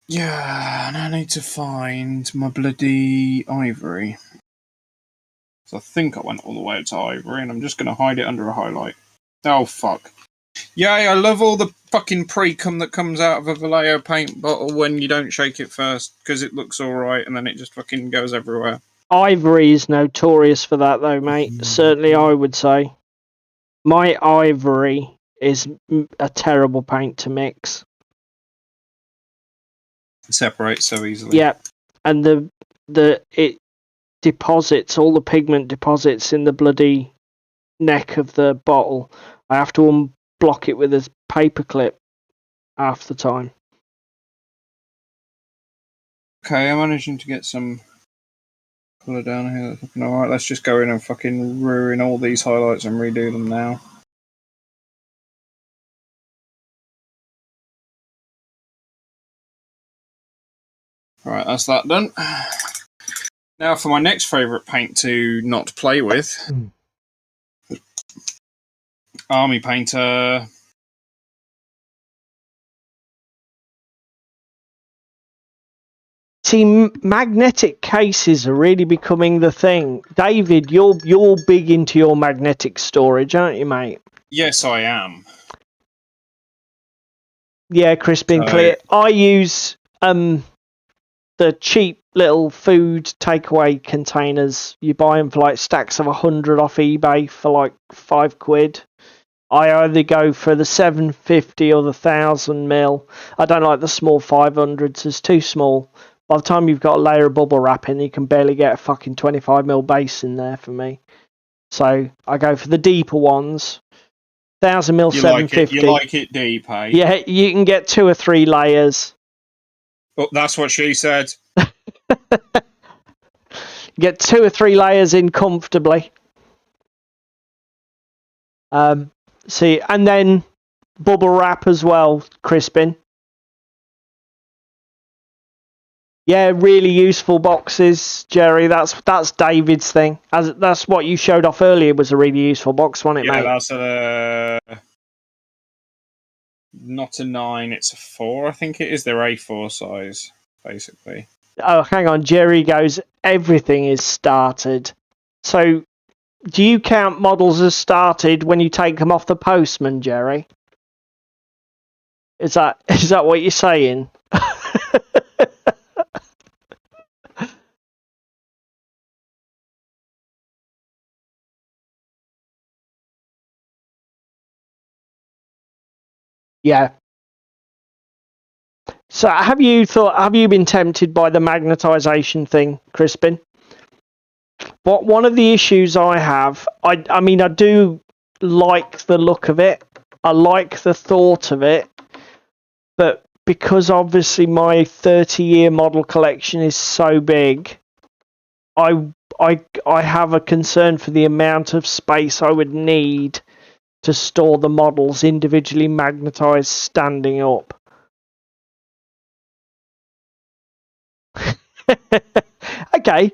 Yeah, and I need to find my bloody ivory. So I think I went all the way up to ivory, and I'm just going to hide it under a highlight. Oh, fuck. Yay, I love all the fucking pre-cum that comes out of a Vallejo paint bottle when you don't shake it first, because it looks alright, and then it just fucking goes everywhere. Ivory is notorious for that, though, mate. Certainly, I would say. My ivory is a terrible paint to mix. It separates so easily. Yep, and deposits, all the pigment deposits in the bloody neck of the bottle. I have to unblock it with a paper clip half the time. Okay, I'm managing to get some colour down here. That's looking alright. Let's just go in and fucking ruin all these highlights and redo them now. Alright, that's that done. Now for my next favourite paint to not play with. Army Painter. See, magnetic cases are really becoming the thing. David, you're big into your magnetic storage, aren't you, mate? Yes, I am. Yeah, Crispin, clear. I use the cheap little food takeaway containers. You buy them for like stacks of 100 off eBay for like £5. I either go for the 750 or the 1000ml. I don't like the small 500s. It's too small. By the time you've got a layer of bubble wrap in, you can barely get a fucking 25ml base in there for me. So I go for the deeper ones. 1000ml, 750. You like it deep, eh? Yeah, you can get 2 or 3 layers. Oh, that's what she said. Get 2 or 3 layers in comfortably. See, and then bubble wrap as well, Crispin. Yeah, really useful boxes, Jerry. That's David's thing. That's what you showed off earlier was a really useful box, wasn't it, mate? Yeah, that's not a 9, it's a 4, I think it is. They're A4 size, basically. Oh, hang on. Jerry goes, everything is started. So, do you count models as started when you take them off the postman, Jerry? Is that what you're saying? Yeah. So have you been tempted by the magnetization thing, Crispin? One of the issues I have, I mean, I do like the look of it. I like the thought of it. But because obviously my 30-year model collection is so big, I have a concern for the amount of space I would need to store the models individually magnetized standing up. Okay,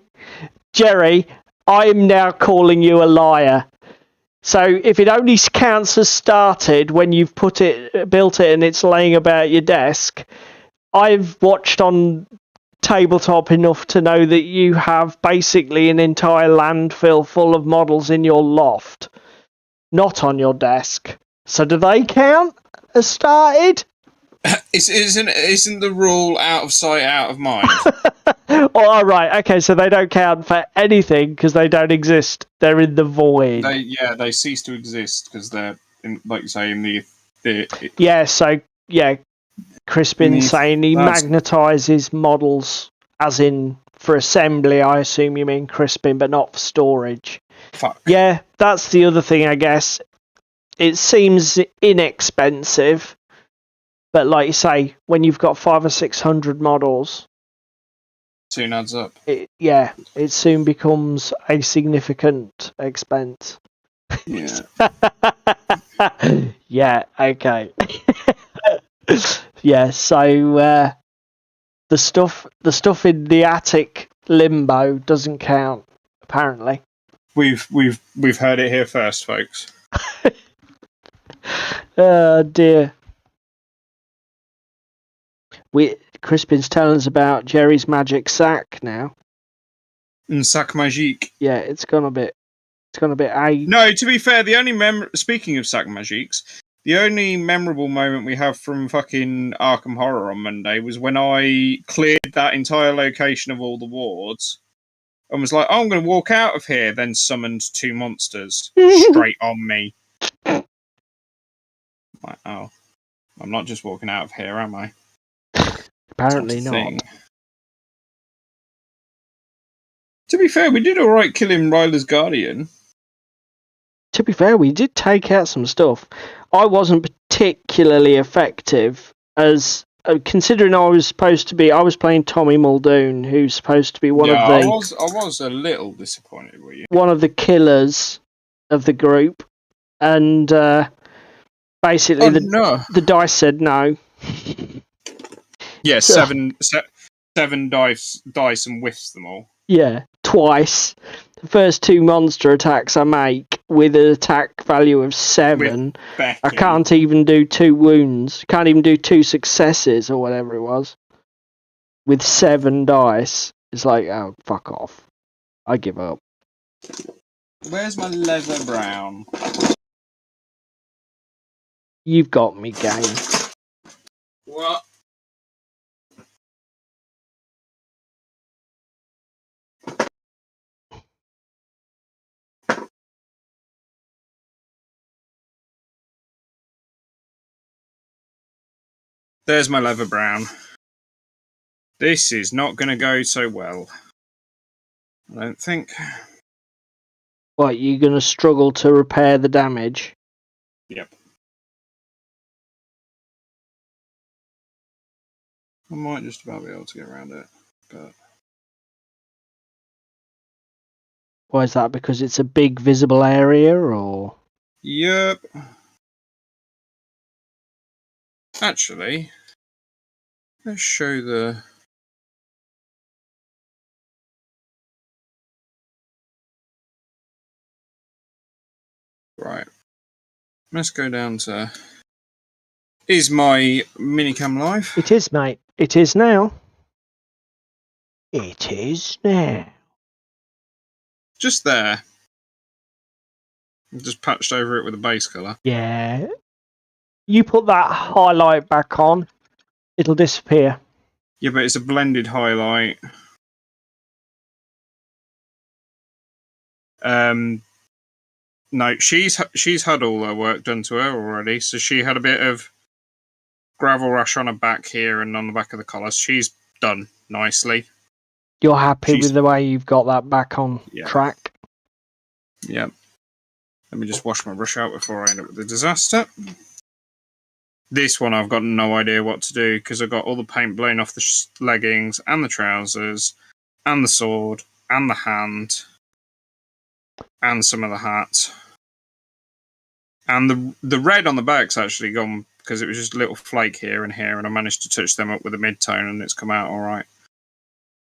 Jerry, I'm now calling you a liar. So if it only counts as started when you've built it and it's laying about your desk, I've watched on Tabletop enough to know that you have basically an entire landfill full of models in your loft, not on your desk. So do they count as started? Isn't the rule out of sight, out of mind? All right, okay, so they don't count for anything because they don't exist. They're in the void. They cease to exist because they're, like you say, in the yeah. So yeah, Crispin's saying he magnetizes models, as in for assembly. I assume you mean, Crispin, but not for storage. Fuck. Yeah, that's the other thing, I guess. It seems inexpensive. But like you say, when you've got 500 or 600 models, soon adds up. It soon becomes a significant expense. Yeah. Yeah. Okay. Yeah. So the stuff in the attic limbo doesn't count. Apparently. We've heard it here first, folks. Oh dear. Crispin's telling us about Jerry's magic sack now. Sac magique. Yeah, it's gone a bit. No, to be fair, the only speaking of sac magiques, the only memorable moment we have from fucking Arkham Horror on Monday was when I cleared that entire location of all the wards and was like, "Oh, I'm going to walk out of here," then summoned 2 monsters straight on me. Like, oh, I'm not just walking out of here, am I? Apparently not. To be fair, we did all right killing Ryla's Guardian. To be fair, we did take out some stuff. I wasn't particularly effective, as considering I was playing Tommy Muldoon, who's supposed to be one of the. I was a little disappointed with you. One of the killers of the group, and basically the dice said no. Yeah, so, seven dice and whiffs them all. Yeah, twice. The first 2 monster attacks I make with an attack value of 7. I can't even do 2 wounds. Can't even do 2 successes or whatever it was. With 7 dice. It's like, oh, fuck off. I give up. Where's my leather brown? You've got me, game. What? There's my leather brown. This is not going to go so well. I don't think. What, you're going to struggle to repair the damage? Yep. I might just about be able to get around it, but... Why is that? Because it's a big visible area, or...? Yep. Actually, let's show the... Right. Let's go down to... Is my minicam live? It is, mate. It is now. It is now. Just there. I've just patched over it with a base colour. Yeah. You put that highlight back on, it'll disappear. Yeah, but it's a blended highlight. No, she's had all her work done to her already, so she had a bit of gravel rush on her back here and on the back of the collar. She's done nicely. You're happy with the way you've got that back on track? Yeah. Let me just wash my brush out before I end up with a disaster. This one I've got no idea what to do because I've got all the paint blown off the leggings and the trousers and the sword and the hand and some of the hat. And the red on the back's actually gone because it was just a little flake here and here, and I managed to touch them up with a mid-tone and it's come out all right.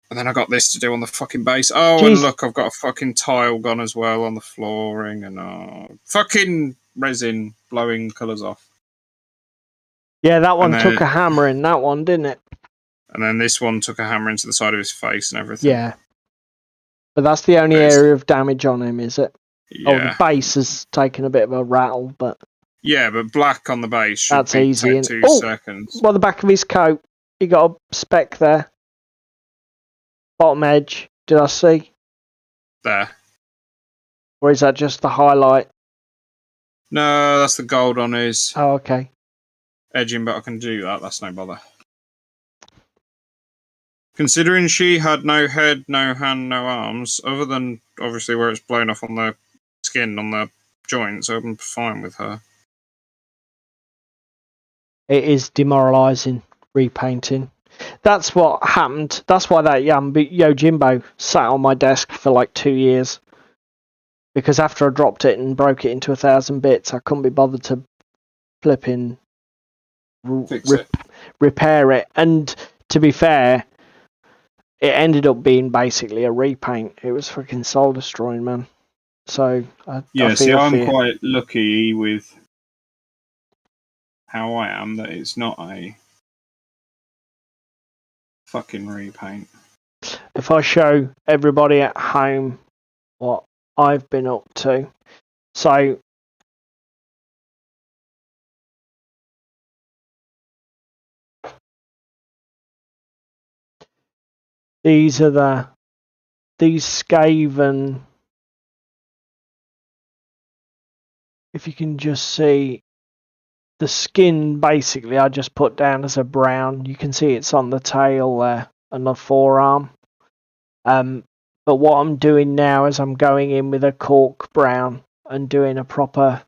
And then I got this to do on the fucking base. Oh, Jeez. And look, I've got a fucking tile gone as well on the flooring, and fucking resin blowing colours off. Yeah, that one took a hammer in that one, didn't it? And then this one took a hammer into the side of his face and everything. Yeah. But that's the only area of damage on him, is it? Yeah. Oh, the base has taken a bit of a rattle, but... Yeah, but black on the base should that's easy. Take 2 seconds. Well, the back of his coat, he got a speck there. Bottom edge, did I see? There. Or is that just the highlight? No, that's the gold on his okay. Edging, but I can do that, that's no bother. Considering she had no head, no hand, no arms, other than obviously where it's blown off on the skin, on the joints, I'm fine with her. It is demoralising, repainting. That's what happened. That's why that Yojimbo sat on my desk for like 2 years. Because after I dropped it and broke it into 1,000 bits, I couldn't be bothered to flipping repair it. And to be fair, it ended up being basically a repaint. It was fucking soul destroying, man. So I'm quite lucky with how I am that it's not a fucking repaint. If I show everybody at home what I've been up to, so these Skaven, if you can just see the skin, basically I just put down as a brown. You can see it's on the tail there and the forearm. But But what I'm doing now is I'm going in with a cork brown and doing a proper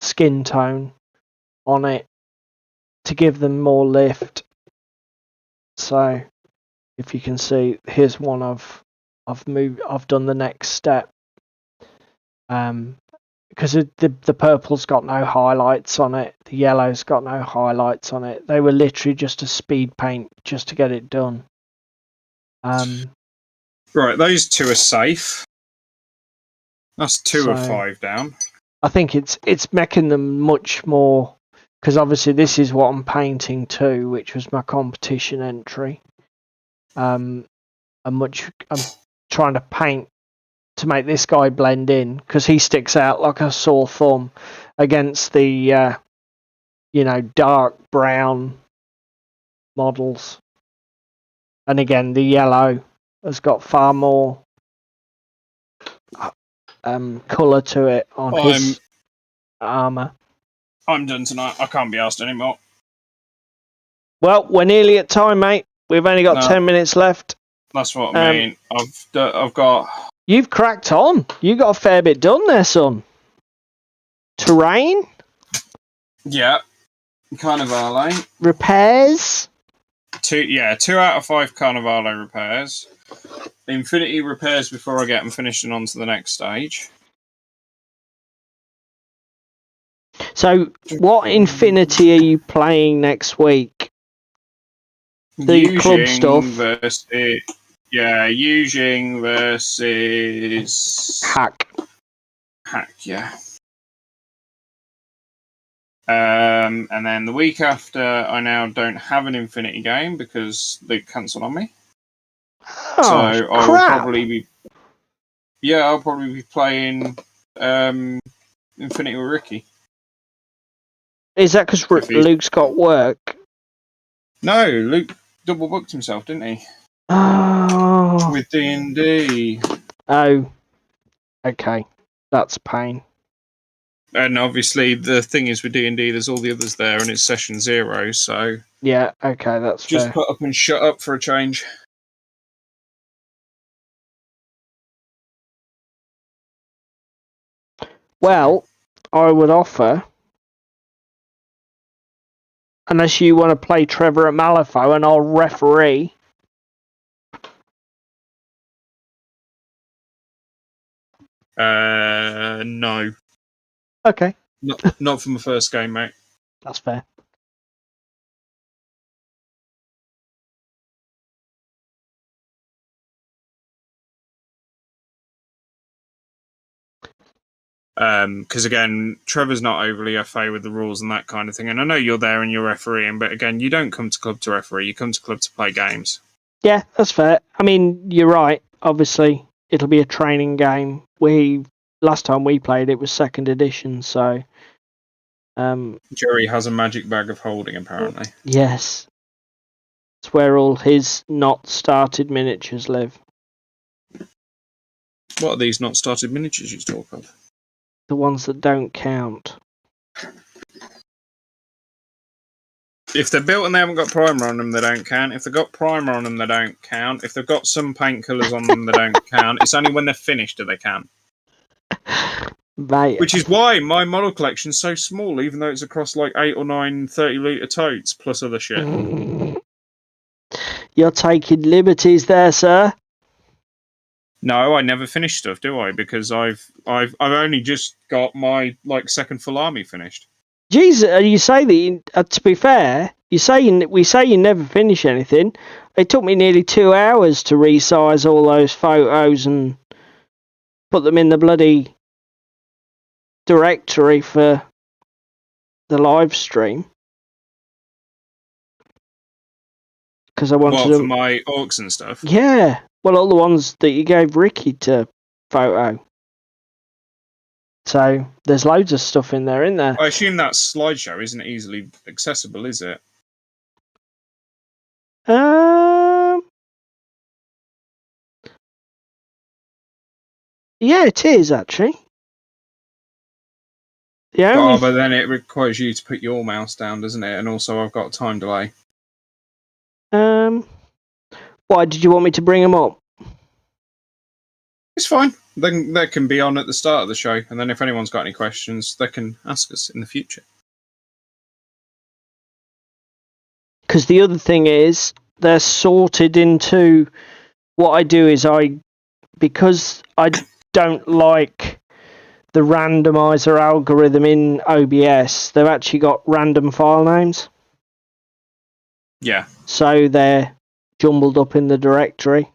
skin tone on it to give them more lift. So if you can see, here's one I've done the next step. Because the purple's got no highlights on it, the yellow's got no highlights on it. They were literally just a speed paint just to get it done. Right, those two are safe. That's 2 of 5 down. I think it's making them much more, because obviously this is what I'm painting too, which was my competition entry. I'm trying to paint to make this guy blend in, because he sticks out like a sore thumb against the dark brown models. And again, the yellow has got far more colour to it on his armour. I'm done tonight. I can't be asked anymore. Well, we're nearly at time, mate. We've only got 10 minutes left. That's what I mean. I've got... You've cracked on. You got a fair bit done there, son. Terrain? Yeah. Carnivale. Repairs? 2 out of 5 Carnivale repairs. Infinity repairs before I get them finished and on to the next stage. So, what Infinity are you playing next week? The club stuff? Using versus... Hack, yeah. And then the week after, I now don't have an Infinity game because they cancelled on me. Oh, so I'll crap. probably be playing Infinity with Ricky. Is that because Luke's got work? No, Luke double booked himself, didn't he? Oh. With D&D. Oh. Okay. That's a pain. And obviously the thing is with D&D, there's all the others there and it's session 0, so... Yeah, okay, that's just fair. Put up and shut up for a change. Well, I would offer... Unless you want to play Trevor at Malifaux and I'll referee. No. Okay. Not for my first game, mate. That's fair. Because again, Trevor's not overly FA with the rules and that kind of thing. And I know you're there and you're refereeing, but again, you don't come to club to referee. You come to club to play games. Yeah, that's fair. I mean, you're right. Obviously, it'll be a training game. Last time we played, it was 2nd edition, so... Jerry has a magic bag of holding, apparently. Yes. It's where all his not started miniatures live. What are these not started miniatures you talk of? The ones that don't count. If they're built and they haven't got primer on them, they don't count. If they've got primer on them, they don't count. If they've got some paint colours on them, they don't count. It's only when they're finished do they count. Mate. Which is why my model collection's so small, even though it's across like 8 or 9 30-litre totes, plus other shit. You're taking liberties there, sir. No, I never finish stuff, do I? Because I've only just got my second full army finished. Jesus, you say that. To be fair, we say you never finish anything. It took me nearly 2 hours to resize all those photos and put them in the bloody directory for the live stream. Because I wanted for my orcs and stuff. Yeah. Well, all the ones that you gave Ricky to photo. So, there's loads of stuff in there, isn't there? I assume that slideshow isn't easily accessible, is it? Yeah, it is, actually. But then it requires you to put your mouse down, doesn't it? And also I've got a time delay. Why, did you want me to bring them up? It's fine. They can be on at the start of the show, and then if anyone's got any questions, they can ask us in the future. Because the other thing is, they're sorted into... What I do is because I don't like the randomizer algorithm in OBS, they've actually got random file names. Yeah. So they're jumbled up in the directory.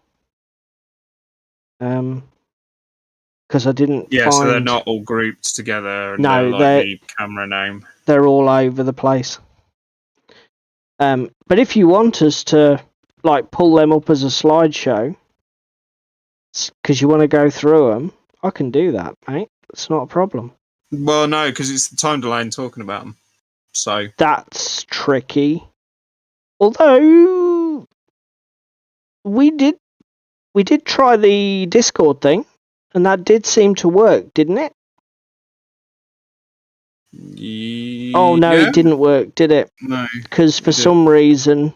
Because I didn't find... so they're not all grouped together and no, they're the camera name. They're all over the place. But if you want us to pull them up as a slideshow, because you want to go through them, I can do that, mate. It's not a problem. Well, no, because it's the time delay in talking about them. So that's tricky. Although we did try the Discord thing, and that did seem to work, didn't it? Oh no, it didn't work, did it? No. Because for some reason,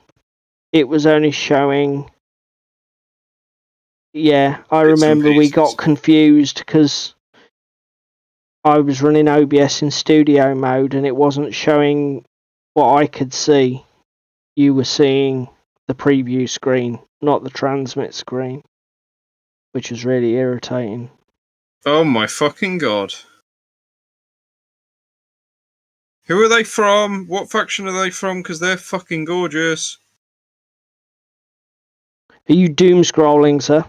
it was only showing. Yeah, I remember we got confused because I was running OBS in studio mode and it wasn't showing what I could see. You were seeing the preview screen, not the transmit screen, which was really irritating. Oh my fucking god. Who are they from? What faction are they from? Because they're fucking gorgeous. Are you doom scrolling, sir?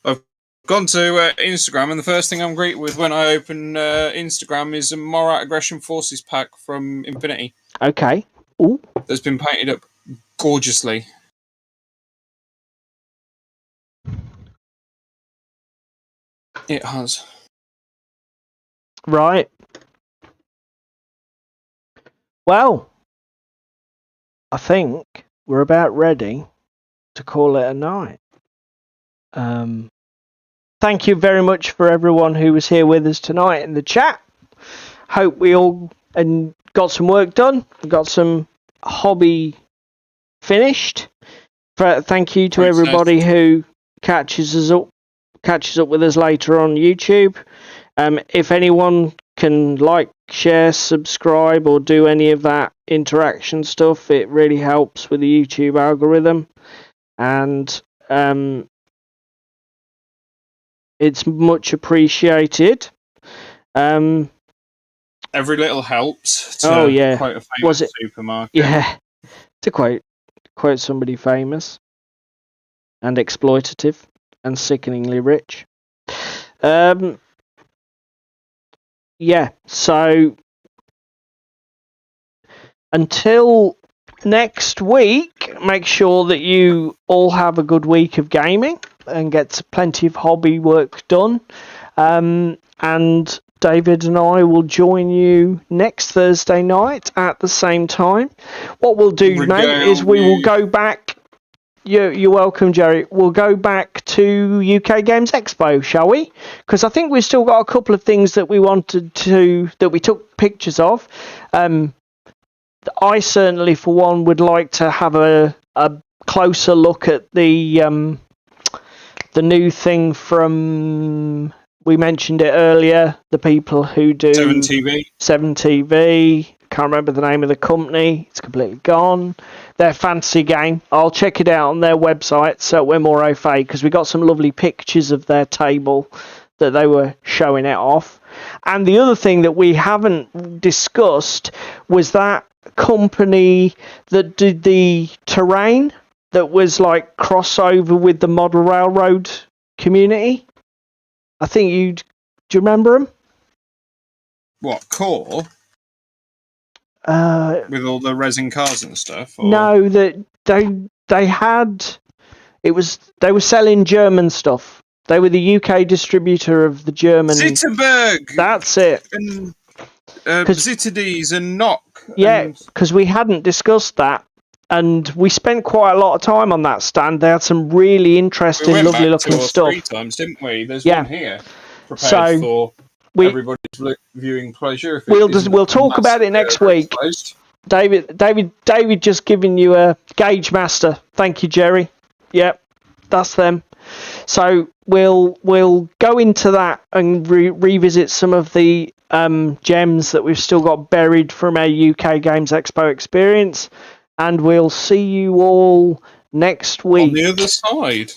I've gone to Instagram, and the first thing I'm greeted with when I open Instagram is a Morat Aggression Forces pack from Infinity. Okay. Ooh. That's been painted up gorgeously. It has. Right. Well, I think we're about ready to call it a night. Thank you very much for everyone who was here with us tonight in the chat. Hope we all got some work done. Got some hobby finished. Thank you to everybody who catches up with us later on YouTube. If anyone can share, subscribe, or do any of that interaction stuff, it really helps with the YouTube algorithm, and it's much appreciated. Every little helps. Oh yeah, quite a famous supermarket. Yeah, to quote somebody famous and exploitative and sickeningly rich. Yeah, so until next week, make sure that you all have a good week of gaming and get plenty of hobby work done. And David and I will join you next Thursday night at the same time. What we'll do, mate, is we will go back. You're welcome, Jerry. We'll go back to UK Games Expo, shall we? Because I think we've still got a couple of things that we that we took pictures of. I certainly, for one, would like to have a closer look at the new thing from... We mentioned it earlier, the people who do... 7TV. Can't remember the name of the company. It's completely gone. Their fantasy game. I'll check it out on their website, so we're more au fait, because we got some lovely pictures of their table that they were showing it off. And the other thing that we haven't discussed was that company that did the terrain that was crossover with the model railroad community. I think do you remember them? What, Core? With all the resin cars and stuff? Or? No, that they had. They were selling German stuff. They were the UK distributor of the German. Zitterberg. That's it. And Zitterdies and Knock. Yeah, because we hadn't discussed that, and we spent quite a lot of time on that stand. They had some really interesting, lovely looking stuff. 3 times, didn't we? There's one here prepared for everybody's viewing pleasure. We'll talk about it next week. David just giving you a Gauge Master. Thank you, Jerry. Yep, that's them. So we'll go into that and revisit some of the gems that we've still got buried from our UK Games Expo experience, and we'll see you all next week on the other side.